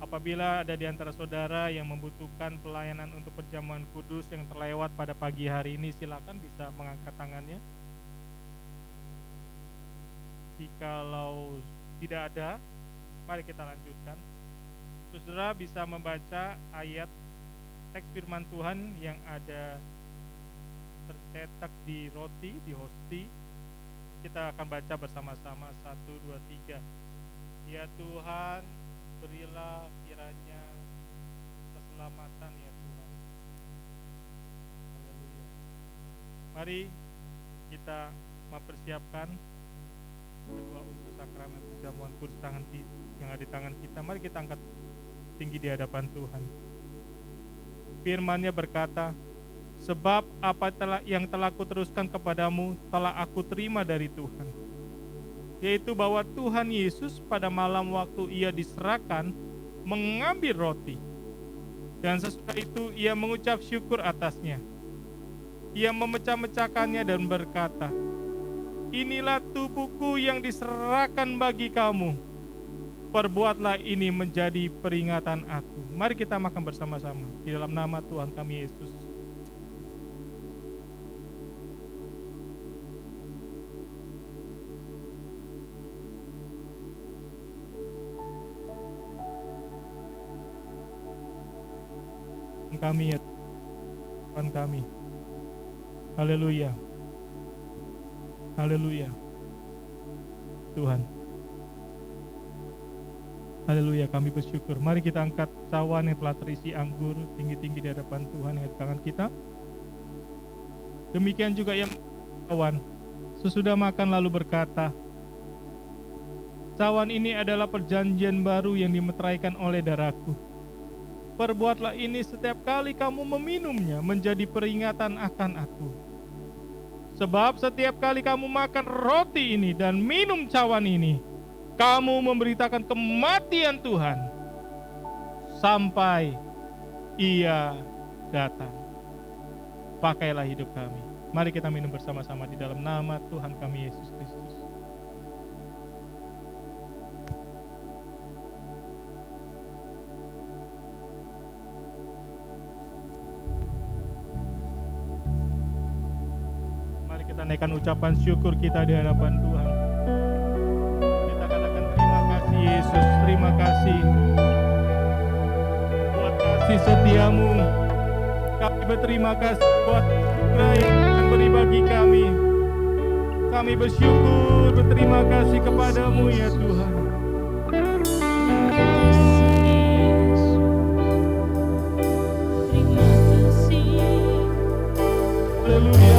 Apabila ada di antara saudara yang membutuhkan pelayanan untuk perjamuan kudus yang terlewat pada pagi hari ini, silakan bisa mengangkat tangannya. Jikalau tidak ada, mari kita lanjutkan. Saudara bisa membaca ayat teks firman Tuhan yang ada tercetak di roti, di hosti. Kita akan baca bersama-sama 1, 2, 3. Ya Tuhan, berilah kiranya keselamatan ya Tuhan. Haleluya. Mari kita mempersiapkan kedua unsur sakramen perjamuan kudus yang ada di tangan kita. Mari kita angkat tinggi di hadapan Tuhan. Firman-Nya berkata, sebab apa yang telah kuteruskan kepadamu telah aku terima dari Tuhan, yaitu bahwa Tuhan Yesus pada malam waktu ia diserahkan mengambil roti, dan sesudah itu ia mengucap syukur atasnya. Ia memecah-mecahkannya dan berkata, inilah tubuhku yang diserahkan bagi kamu. Perbuatlah ini menjadi peringatan aku. Mari kita makan bersama-sama di dalam nama Tuhan kami Yesus. Kami ya Tuhan kami. Haleluya. Haleluya. Tuhan. Haleluya, kami bersyukur. Mari kita angkat cawan yang telah terisi anggur tinggi-tinggi di hadapan Tuhan yang di tangan kita. Demikian juga yang cawan sesudah makan lalu berkata, cawan ini adalah perjanjian baru yang dimeteraikan oleh darahku. Perbuatlah ini setiap kali kamu meminumnya menjadi peringatan akan aku. Sebab setiap kali kamu makan roti ini dan minum cawan ini, kamu memberitakan kematian Tuhan sampai Ia datang. Pakailah hidup kami. Mari kita minum bersama-sama di dalam nama Tuhan kami Yesus Kristus. Mari kita naikkan ucapan syukur kita di hadapan Tuhan. Yesus, terima kasih buat kasih setiamu. Kami berterima kasih buat anugerah yang Tuhan beri bagi kami. Kami bersyukur, berterima kasih kepadamu ya Tuhan. Haleluya.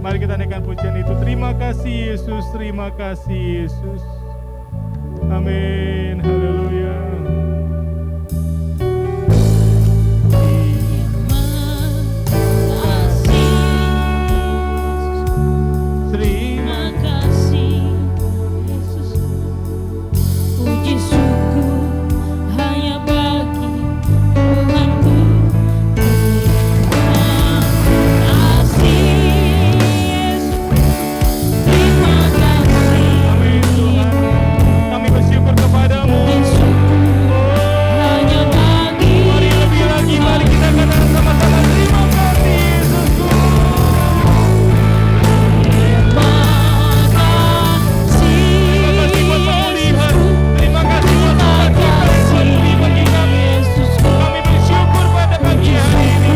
Mari kita naikkan pujian itu. Terima kasih Yesus, terima kasih Yesus. Amin, haleluya. Terima kasih Yesus. Puji syukur hanya bagi Tuhanku. Terima kasih Yesus. Terima kasih. Amin Tuhan. Kami bersyukur kepadamu. Puji syukur hanya bagi Mari lebih lagi, mari kita katakan sama-sama terima kasih Yesusku. Terima kasih Terima kasih buat pemulihan. Terima kasih buat sukacita yang bagi kami. Kami bersyukur pada pagi hari ini.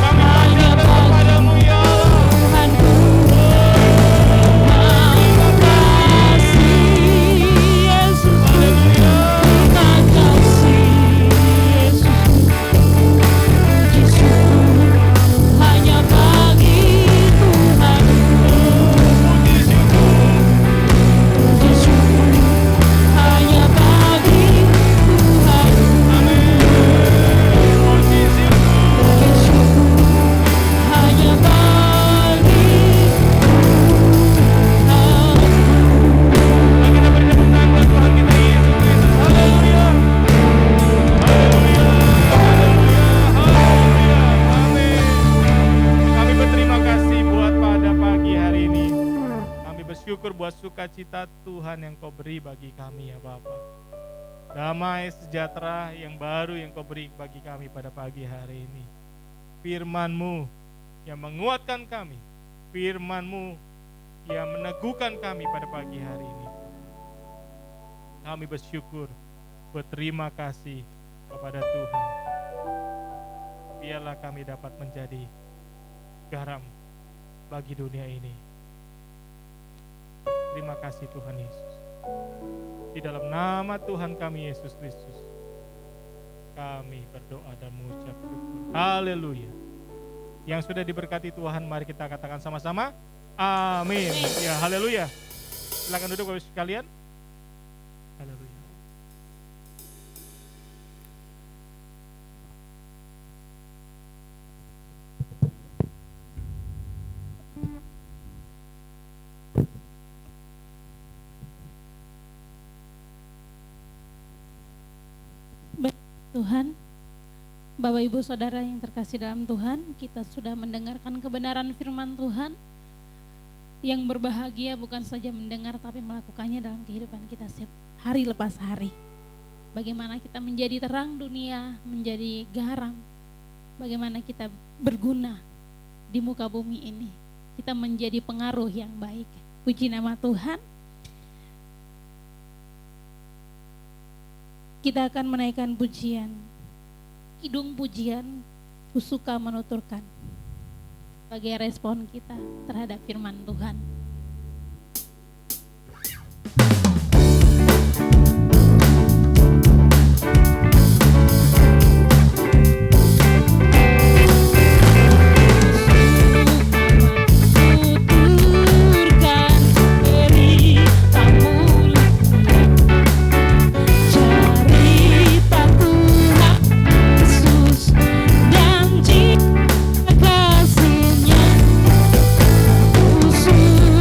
Kami panjatkan kepadamu ya Allah. Kami berterima kasih buat pada pagi hari ini. Kami bersyukur buat sukacita Tuhan yang Kau beri bagi kami ya Bapa. Damai sejahtera yang baru yang Kau beri bagi kami pada pagi hari ini. Firman-Mu yang menguatkan kami, Firman-Mu yang meneguhkan kami pada pagi hari ini. Kami bersyukur, berterima kasih kepada Tuhan. Biarlah kami dapat menjadi garam bagi dunia ini. Terima kasih Tuhan Yesus. Di dalam nama Tuhan kami Yesus Kristus, kami berdoa dan mengucap syukur. Haleluya. Yang sudah diberkati Tuhan, mari kita katakan sama-sama, amin. Ya, haleluya. Silakan duduk Bapak Ibu sekalian. Haleluya. Tuhan, Bapak Ibu Saudara yang terkasih dalam Tuhan, kita sudah mendengarkan kebenaran firman Tuhan. Yang berbahagia bukan saja mendengar tapi melakukannya dalam kehidupan kita hari lepas hari. Bagaimana kita menjadi terang dunia, menjadi garam. Bagaimana kita berguna di muka bumi ini. Kita menjadi pengaruh yang baik. Puji nama Tuhan. Kita akan menaikkan pujian. Kidung pujian, Ku suka menuturkan. Sebagai respon kita terhadap firman Tuhan. Ku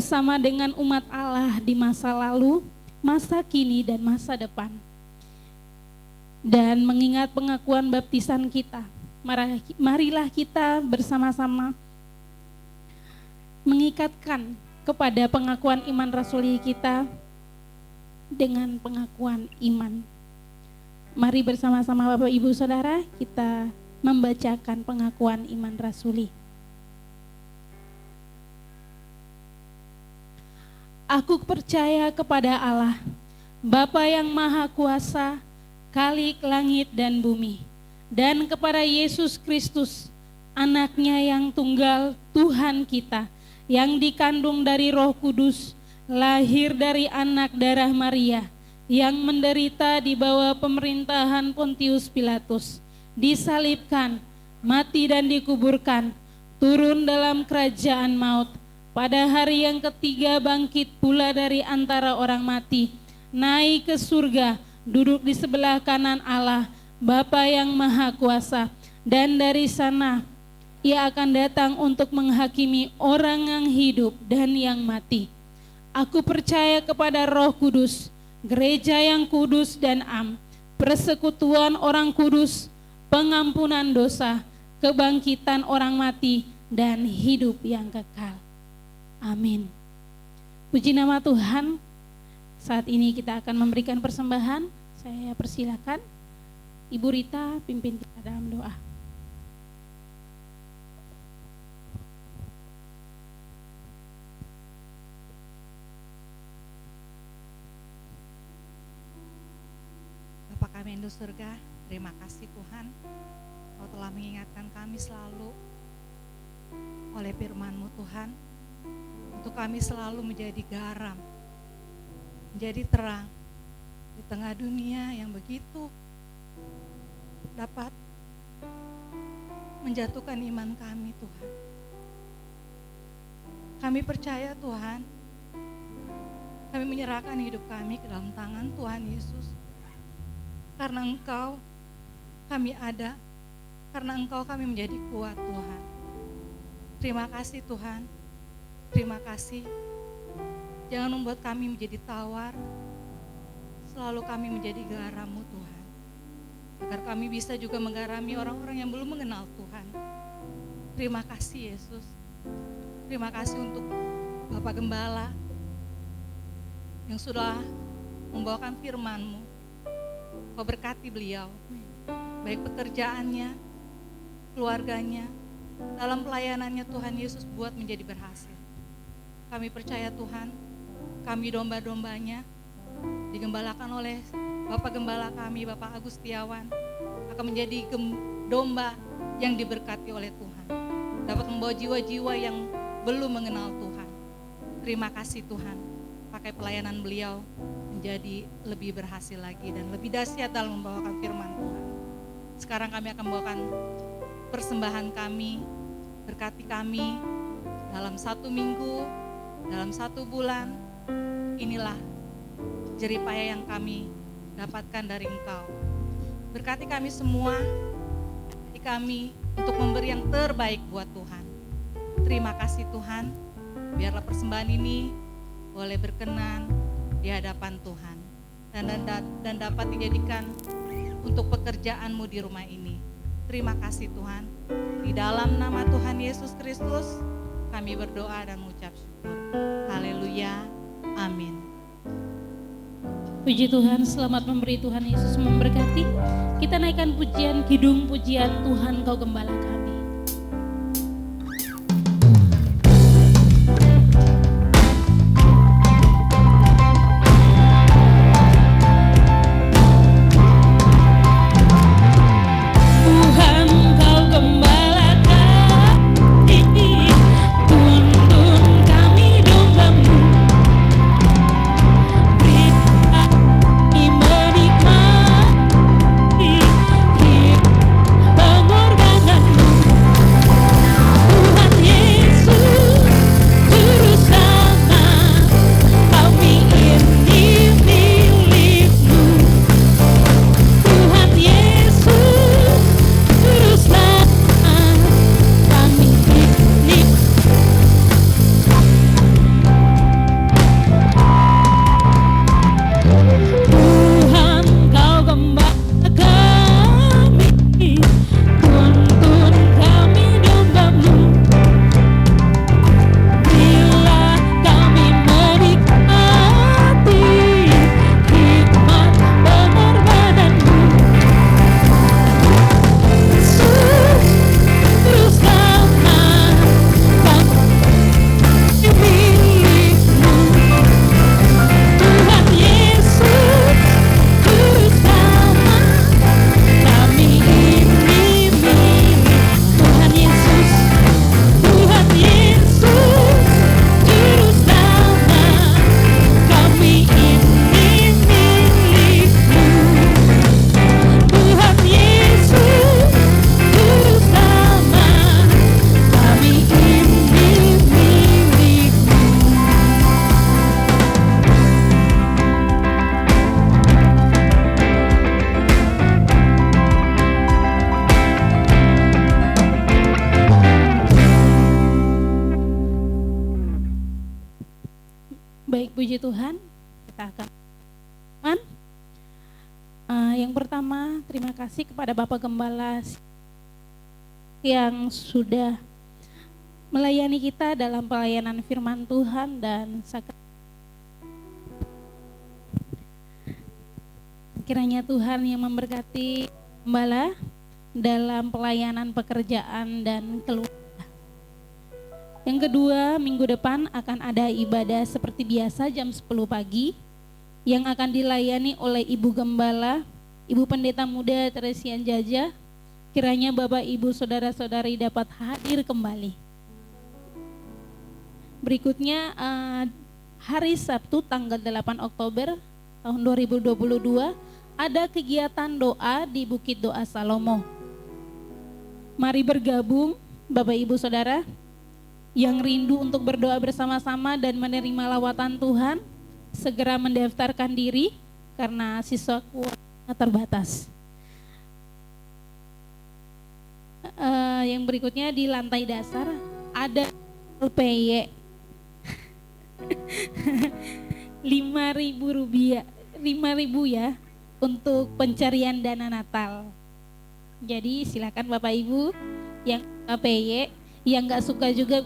bersama dengan umat Allah di masa lalu, masa kini, dan masa depan. Dan mengingat pengakuan baptisan kita, marilah kita bersama-sama mengikatkan kepada pengakuan iman rasuli kita dengan pengakuan iman. Mari bersama-sama Bapak Ibu Saudara kita membacakan pengakuan iman rasuli. Aku percaya kepada Allah, Bapa yang Maha Kuasa, Khalik langit dan bumi, dan kepada Yesus Kristus, Anaknya yang tunggal, Tuhan kita, yang dikandung dari Roh Kudus, lahir dari anak darah Maria, yang menderita di bawah pemerintahan Pontius Pilatus, disalibkan, mati dan dikuburkan, turun dalam kerajaan maut, pada hari yang ketiga bangkit pula dari antara orang mati, naik ke surga, duduk di sebelah kanan Allah, Bapa yang Maha Kuasa, dan dari sana Ia akan datang untuk menghakimi orang yang hidup dan yang mati. Aku percaya kepada Roh Kudus, gereja yang kudus dan am, persekutuan orang kudus, pengampunan dosa, kebangkitan orang mati, dan hidup yang kekal. Amin. Puji nama Tuhan. Saat ini kita akan memberikan persembahan. Saya persilakan Ibu Rita pimpin kita dalam doa. Bapa kami yang di surga, terima kasih Tuhan, Kau telah mengingatkan kami selalu oleh firman-Mu Tuhan, untuk kami selalu menjadi garam, menjadi terang di tengah dunia yang begitu dapat menjatuhkan iman kami Tuhan. Kami percaya Tuhan, kami menyerahkan hidup kami ke dalam tangan Tuhan Yesus. Karena Engkau kami ada, karena Engkau kami menjadi kuat Tuhan. Terima kasih Tuhan, terima kasih. Jangan membuat kami menjadi tawar, selalu kami menjadi garam-Mu Tuhan, agar kami bisa juga menggarami orang-orang yang belum mengenal Tuhan. Terima kasih Yesus, terima kasih untuk Bapak Gembala yang sudah membawakan firman-Mu. Kau berkati beliau, baik pekerjaannya, keluarganya, dalam pelayanannya Tuhan Yesus buat menjadi berhasil. Kami percaya Tuhan, kami domba-dombanya digembalakan oleh Bapak Gembala kami, Bapak Agustiawan, akan menjadi domba yang diberkati oleh Tuhan, dapat membawa jiwa-jiwa yang belum mengenal Tuhan. Terima kasih Tuhan, pakai pelayanan beliau menjadi lebih berhasil lagi dan lebih dahsyat dalam membawakan firman Tuhan. Sekarang kami akan membawakan persembahan kami, berkati kami dalam 1 minggu, dalam 1 bulan. Inilah jeripaya yang kami dapatkan dari Engkau. Berkati kami semua, berkati kami untuk memberi yang terbaik buat Tuhan. Terima kasih Tuhan, biarlah persembahan ini boleh berkenan di hadapan Tuhan dan dapat dijadikan untuk pekerjaan-Mu di rumah ini. Terima kasih Tuhan, di dalam nama Tuhan Yesus Kristus kami berdoa dan mengucap syukur. Haleluya, amin. Puji Tuhan, selamat memberi. Tuhan Yesus memberkati. Kita naikkan pujian kidung, pujian Tuhan Kau Gembala kami. Pengorbanan-Mu Puji Tuhan, kita akan yang pertama, terima kasih kepada Bapak Gembala yang sudah melayani kita dalam pelayanan firman Tuhan dan kiranya Tuhan yang memberkati Gembala dalam pelayanan pekerjaan dan keluarga. Yang kedua, minggu depan akan ada ibadah seperti biasa jam 10 pagi yang akan dilayani oleh Ibu Gembala, Ibu Pendeta Muda Teresian Jaja. Kiranya Bapak, Ibu, Saudara-saudari dapat hadir kembali. Berikutnya hari Sabtu tanggal 8 Oktober tahun 2022 ada kegiatan doa di Bukit Doa Salomo. Mari bergabung Bapak, Ibu, Saudara yang rindu untuk berdoa bersama-sama dan menerima lawatan Tuhan, segera mendaftarkan diri karena siswa kuotanya terbatas. Yang berikutnya di lantai dasar ada LPY 5.000 rupiah, 5.000 ya, untuk pencarian dana Natal. Jadi silakan Bapak Ibu yang LPY, yang nggak suka juga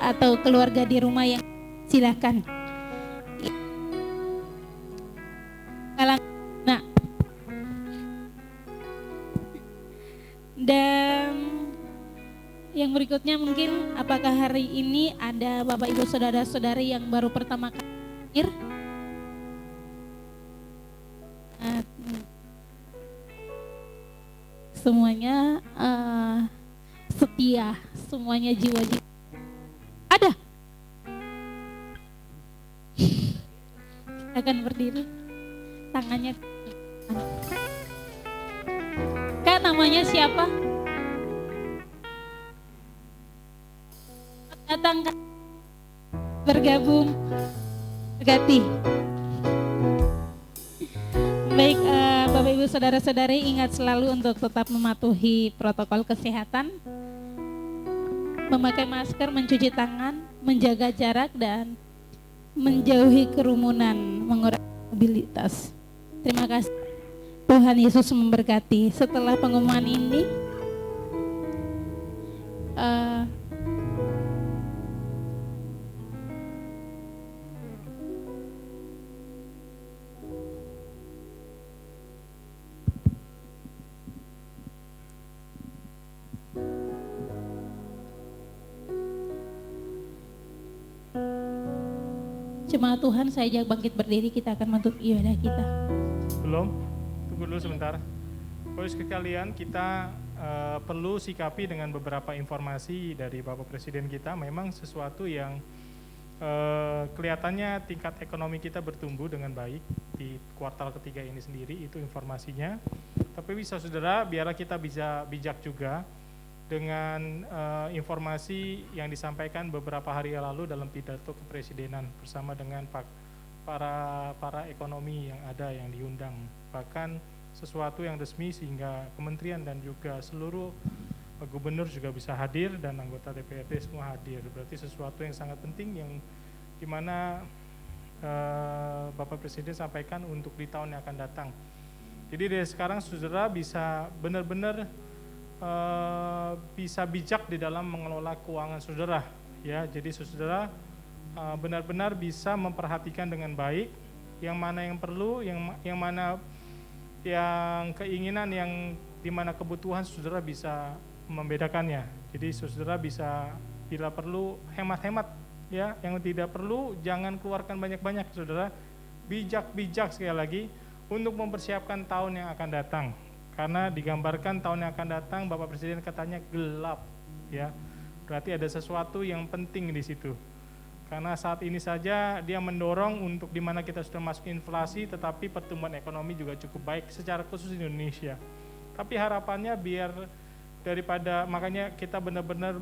atau keluarga di rumah yang silakan. Nah, dan yang berikutnya mungkin apakah hari ini ada Bapak Ibu Saudara-saudari yang baru pertama kali hadir? Semuanya setia, semuanya jiwa-jiwa. Ada? Akan berdiri, tangannya. Kak, namanya siapa? Datang Kak, bergabung, bergati. Baik, Bapak Ibu Saudara-saudari, ingat selalu untuk tetap mematuhi protokol kesehatan, memakai masker, mencuci tangan, menjaga jarak, dan menjauhi kerumunan, mengurangi mobilitas. Terima kasih. Tuhan Yesus memberkati. Setelah pengumuman ini, jemaat Tuhan, saya ajak bangkit berdiri, kita akan menutup ibadah kita. Belum? Tunggu dulu sebentar. Bapak sekalian, kita perlu sikapi dengan beberapa informasi dari Bapak Presiden kita. Memang sesuatu yang kelihatannya tingkat ekonomi kita bertumbuh dengan baik di kuartal ketiga ini sendiri, itu informasinya. Tapi bisa saudara, biarlah kita bisa bijak juga dengan informasi yang disampaikan beberapa hari lalu dalam pidato kepresidenan bersama dengan para ekonomi yang ada yang diundang, bahkan sesuatu yang resmi sehingga kementerian dan juga seluruh gubernur juga bisa hadir dan anggota DPRD semua hadir. Berarti sesuatu yang sangat penting yang dimana Bapak Presiden sampaikan untuk di tahun yang akan datang. Jadi dari sekarang saudara bisa benar-benar bisa bijak di dalam mengelola keuangan saudara, ya. Jadi saudara benar-benar bisa memperhatikan dengan baik yang mana yang perlu, yang mana yang keinginan, yang dimana kebutuhan saudara bisa membedakannya. Jadi saudara bisa bila perlu hemat-hemat, ya. Yang tidak perlu jangan keluarkan banyak-banyak, saudara. Bijak-bijak sekali lagi untuk mempersiapkan tahun yang akan datang. Karena digambarkan tahun yang akan datang, Bapak Presiden katanya gelap, ya. Berarti ada sesuatu yang penting di situ. Karena saat ini saja dia mendorong untuk di mana kita sudah masuk inflasi, tetapi pertumbuhan ekonomi juga cukup baik secara khusus di Indonesia. Tapi harapannya biar daripada, makanya kita benar-benar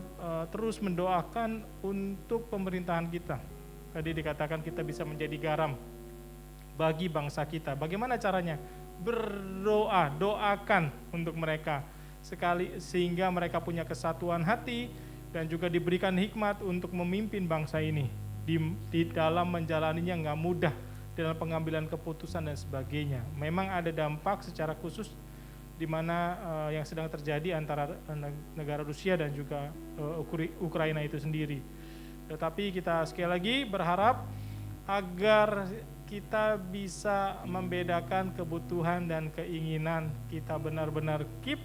terus mendoakan untuk pemerintahan kita. Tadi dikatakan kita bisa menjadi garam bagi bangsa kita. Bagaimana caranya? Berdoa, doakan untuk mereka sekali sehingga mereka punya kesatuan hati dan juga diberikan hikmat untuk memimpin bangsa ini. di dalam menjalaninya nggak mudah, dalam pengambilan keputusan dan sebagainya. Memang ada dampak secara khusus di mana yang sedang terjadi antara negara Rusia dan juga Ukraina itu sendiri. Tetapi kita sekali lagi berharap agar kita bisa membedakan kebutuhan dan keinginan kita, benar-benar keep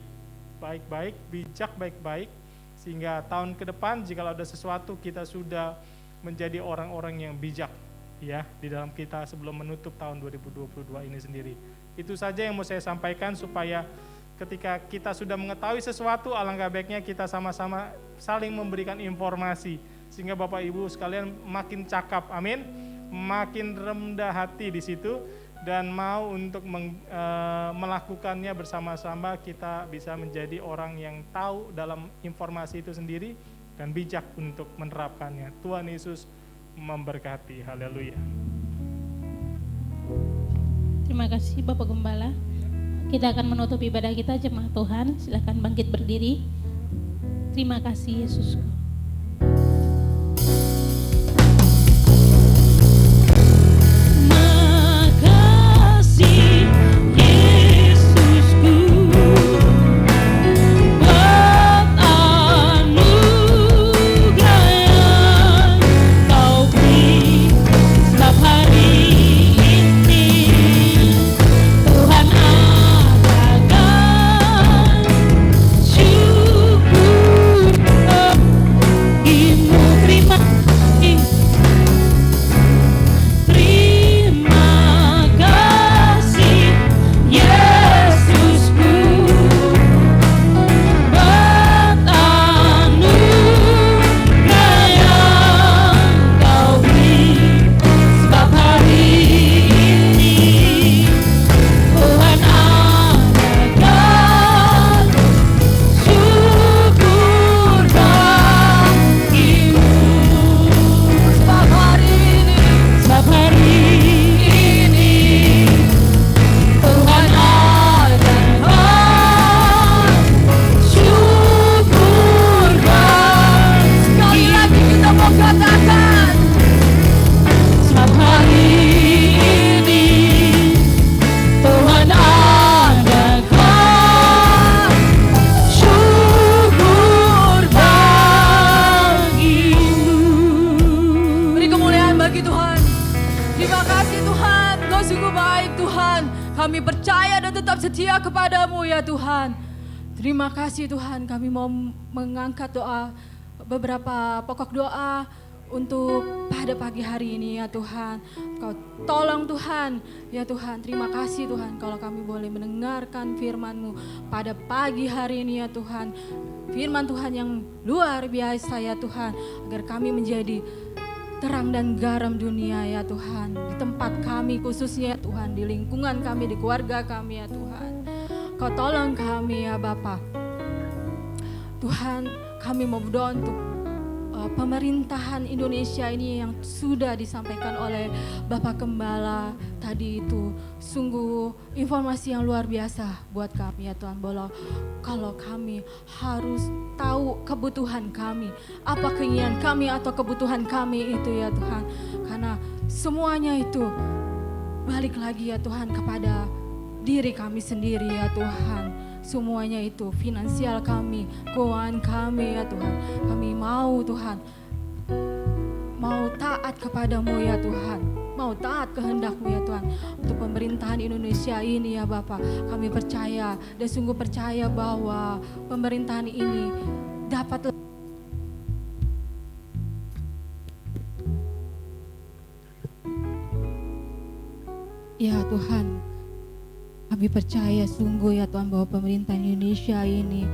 baik-baik, bijak baik-baik, sehingga tahun ke depan jika ada sesuatu kita sudah menjadi orang-orang yang bijak ya di dalam kita sebelum menutup tahun 2022 ini sendiri. Itu saja yang mau saya sampaikan, supaya ketika kita sudah mengetahui sesuatu, alangkah baiknya kita sama-sama saling memberikan informasi sehingga Bapak Ibu sekalian makin cakap, amin, makin rendah hati di situ dan mau untuk melakukannya bersama-sama. Kita bisa menjadi orang yang tahu dalam informasi itu sendiri dan bijak untuk menerapkannya. Tuhan Yesus memberkati. Haleluya. Terima kasih Bapak Gembala. Kita akan menutup ibadah kita, jemaat Tuhan. Silakan bangkit berdiri. Terima kasih Yesusku. Kami percaya dan tetap setia kepadamu ya Tuhan. Terima kasih Tuhan, kami mau mengangkat doa, beberapa pokok doa untuk pada pagi hari ini ya Tuhan. Kau tolong Tuhan, ya Tuhan. Terima kasih Tuhan kalau kami boleh mendengarkan firman-Mu pada pagi hari ini ya Tuhan. Firman Tuhan yang luar biasa ya Tuhan, agar kami menjadi terang dan garam dunia ya Tuhan. Di tempat kami khususnya ya Tuhan, di lingkungan kami, di keluarga kami ya Tuhan. Kau tolong kami ya Bapa. Tuhan, kami mau berdoa untuk pemerintahan Indonesia ini yang sudah disampaikan oleh Bapak Gembala tadi itu. Sungguh informasi yang luar biasa buat kami ya Tuhan. Kalau kami harus tahu kebutuhan kami, apa keinginan kami atau kebutuhan kami itu ya Tuhan. Karena semuanya itu balik lagi ya Tuhan kepada diri kami sendiri ya Tuhan. Semuanya itu finansial kami, keuangan kami ya Tuhan. Kami mau Tuhan, mau taat kepadamu ya Tuhan, mau taat kehendak-Mu ya Tuhan. Untuk pemerintahan Indonesia ini ya Bapa, kami percaya dan sungguh percaya bahwa pemerintahan ini dapat ya Tuhan. Kami percaya sungguh ya Tuhan bahwa pemerintahan Indonesia ini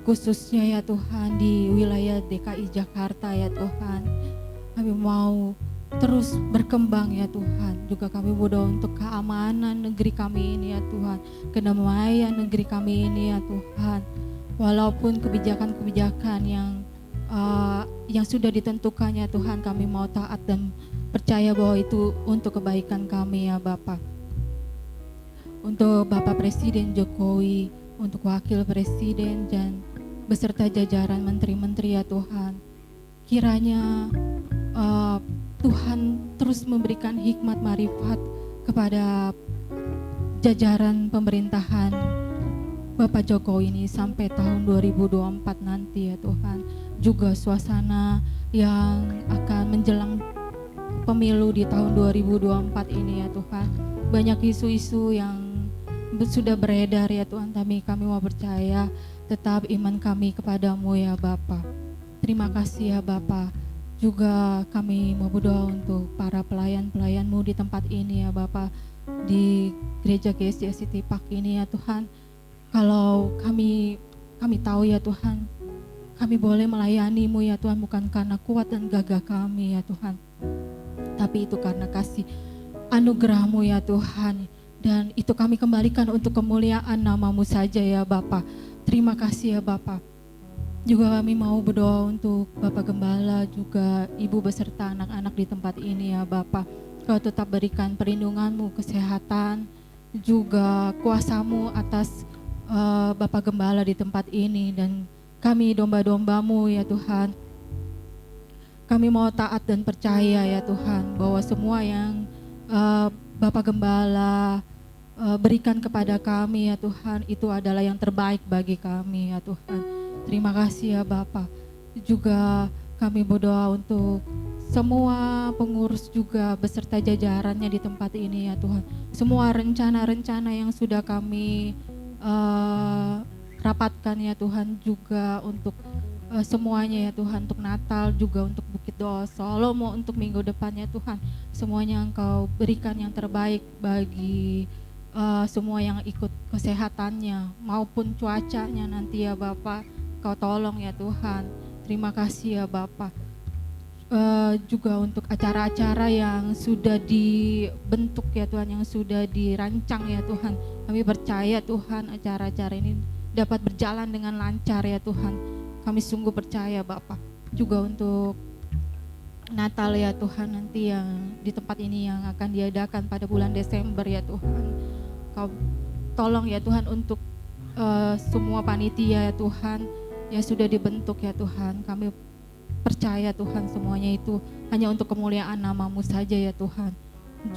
khususnya ya Tuhan di wilayah DKI Jakarta ya Tuhan, kami mau terus berkembang ya Tuhan. Juga kami berdoa untuk keamanan negeri kami ini ya Tuhan, kedamaian negeri kami ini ya Tuhan. Walaupun kebijakan-kebijakan yang sudah ditentukan ya Tuhan, kami mau taat dan percaya bahwa itu untuk kebaikan kami ya Bapak. Untuk Bapak Presiden Jokowi, untuk Wakil Presiden dan beserta jajaran menteri-menteri ya Tuhan, kiranya Tuhan terus memberikan hikmat marifat kepada jajaran pemerintahan Bapak Jokowi ini sampai tahun 2024 nanti ya Tuhan. Juga suasana yang akan menjelang pemilu di tahun 2024 ini ya Tuhan. Banyak isu-isu yang sudah beredar ya Tuhan, tapi kami mau percaya tetap iman kami kepadamu ya Bapa. Terima kasih ya Bapa. Juga kami mau berdoa untuk para pelayan-pelayan-Mu di tempat ini ya Bapa, di gereja GSJ City Park ini ya Tuhan. Kalau kami tahu ya Tuhan, kami boleh melayani-Mu ya Tuhan, bukan karena kuat dan gagah kami ya Tuhan, tapi itu karena kasih anugerah-Mu ya Tuhan. Dan itu kami kembalikan untuk kemuliaan nama-Mu saja ya Bapa. Terima kasih ya Bapa. Juga kami mau berdoa untuk Bapak Gembala, juga Ibu beserta anak-anak di tempat ini ya Bapa. Kau tetap berikan perlindungan-Mu, kesehatan, juga kuasa-Mu atas Bapak Gembala di tempat ini. Dan kami domba-domba-Mu ya Tuhan, kami mau taat dan percaya ya Tuhan, bahwa semua yang Bapak Gembala berikan kepada kami ya Tuhan, itu adalah yang terbaik bagi kami ya Tuhan. Terima kasih ya Bapa. Juga kami berdoa untuk semua pengurus juga beserta jajarannya di tempat ini ya Tuhan. Semua rencana-rencana yang sudah kami rapatkan ya Tuhan, juga untuk semuanya ya Tuhan, untuk Natal, juga untuk Bukit Doa Salomo, untuk minggu depan ya Tuhan. Semuanya Engkau berikan yang terbaik bagi semua yang ikut kesehatannya maupun cuacanya nanti ya Bapak. Kau tolong ya Tuhan. Terima kasih ya Bapak. Juga untuk acara-acara yang sudah dibentuk ya Tuhan, yang sudah dirancang ya Tuhan. Kami percaya Tuhan acara-acara ini dapat berjalan dengan lancar ya Tuhan. Kami sungguh percaya Bapak. Juga untuk Natal ya Tuhan, nanti yang di tempat ini yang akan diadakan pada bulan Desember ya Tuhan. Kau tolong ya Tuhan untuk semua panitia ya Tuhan yang sudah dibentuk ya Tuhan. Kami percaya Tuhan semuanya itu hanya untuk kemuliaan nama-Mu saja ya Tuhan.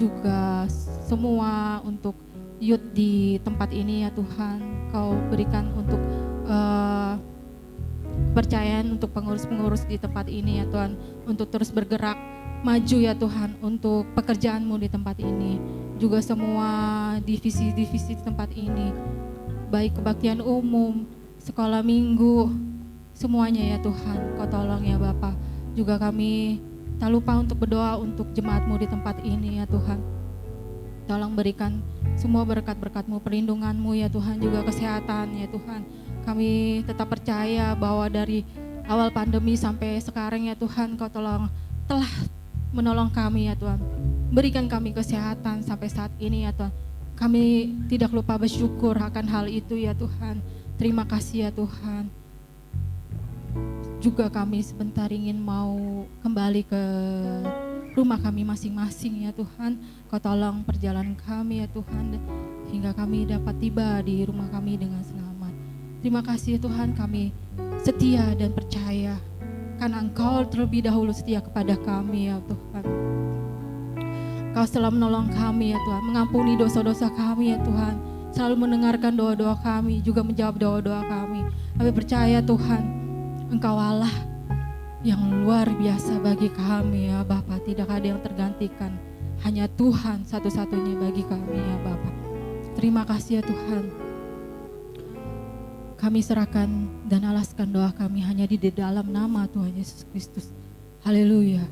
Juga semua untuk youth di tempat ini ya Tuhan, Kau berikan untuk kepercayaan untuk pengurus-pengurus di tempat ini ya Tuhan, untuk terus bergerak maju ya Tuhan untuk pekerjaan-Mu di tempat ini. Juga semua divisi-divisi di tempat ini, baik kebaktian umum, sekolah minggu, semuanya ya Tuhan, Kau tolong ya Bapa. Juga kami tak lupa untuk berdoa untuk jemaat-Mu di tempat ini ya Tuhan. Tolong berikan semua berkat-berkat-Mu, perlindungan-Mu ya Tuhan, juga kesehatan ya Tuhan. Kami tetap percaya bahwa dari awal pandemi sampai sekarang ya Tuhan, Kau telah menolong kami ya Tuhan. Berikan kami kesehatan sampai saat ini ya Tuhan. Kami tidak lupa bersyukur akan hal itu ya Tuhan. Terima kasih ya Tuhan. Juga kami sebentar ingin mau kembali ke rumah kami masing-masing ya Tuhan. Kau tolong perjalanan kami ya Tuhan, hingga kami dapat tiba di rumah kami dengan selamat. Terima kasih ya Tuhan, kami setia dan percaya karena Engkau terlebih dahulu setia kepada kami ya Tuhan. Kau selalu menolong kami ya Tuhan, mengampuni dosa-dosa kami ya Tuhan, selalu mendengarkan doa-doa kami, juga menjawab doa-doa kami. Kami percaya Tuhan, Engkau Allah yang luar biasa bagi kami ya Bapa. Tidak ada yang tergantikan, hanya Tuhan satu-satunya bagi kami ya Bapa. Terima kasih ya Tuhan. Kami serahkan dan alaskan doa kami hanya di dalam nama Tuhan Yesus Kristus. Haleluya.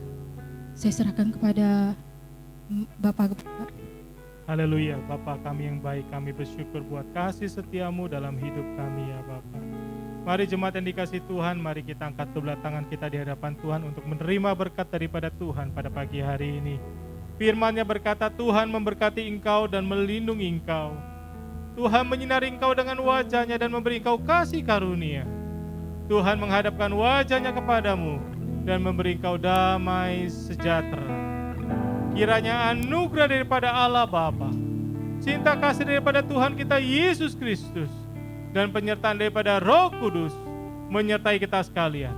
Saya serahkan kepada Bapak. Haleluya, Bapa kami yang baik, kami bersyukur buat kasih setia-Mu dalam hidup kami ya Bapa. Mari jemaat yang dikasih Tuhan, mari kita angkat kedua tangan kita di hadapan Tuhan untuk menerima berkat daripada Tuhan pada pagi hari ini. Firman-Nya berkata, Tuhan memberkati engkau dan melindungi engkau. Tuhan menyinari engkau dengan wajah-Nya dan memberi engkau kasih karunia. Tuhan menghadapkan wajah-Nya kepadamu dan memberi engkau damai sejahtera. Kiranya anugerah daripada Allah Bapa, cinta kasih daripada Tuhan kita Yesus Kristus, dan penyertaan daripada Roh Kudus menyertai kita sekalian,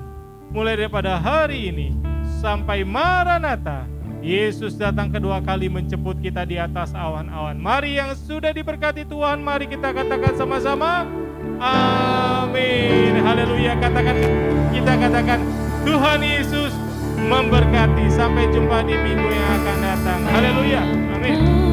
mulai daripada hari ini sampai Maranatha, Yesus datang kedua kali menjemput kita di atas awan-awan. Mari yang sudah diberkati Tuhan, mari kita katakan sama-sama, amin. Haleluya. Kita katakan, Tuhan Yesus memberkati. Sampai jumpa di minggu yang akan datang. Haleluya. Amin.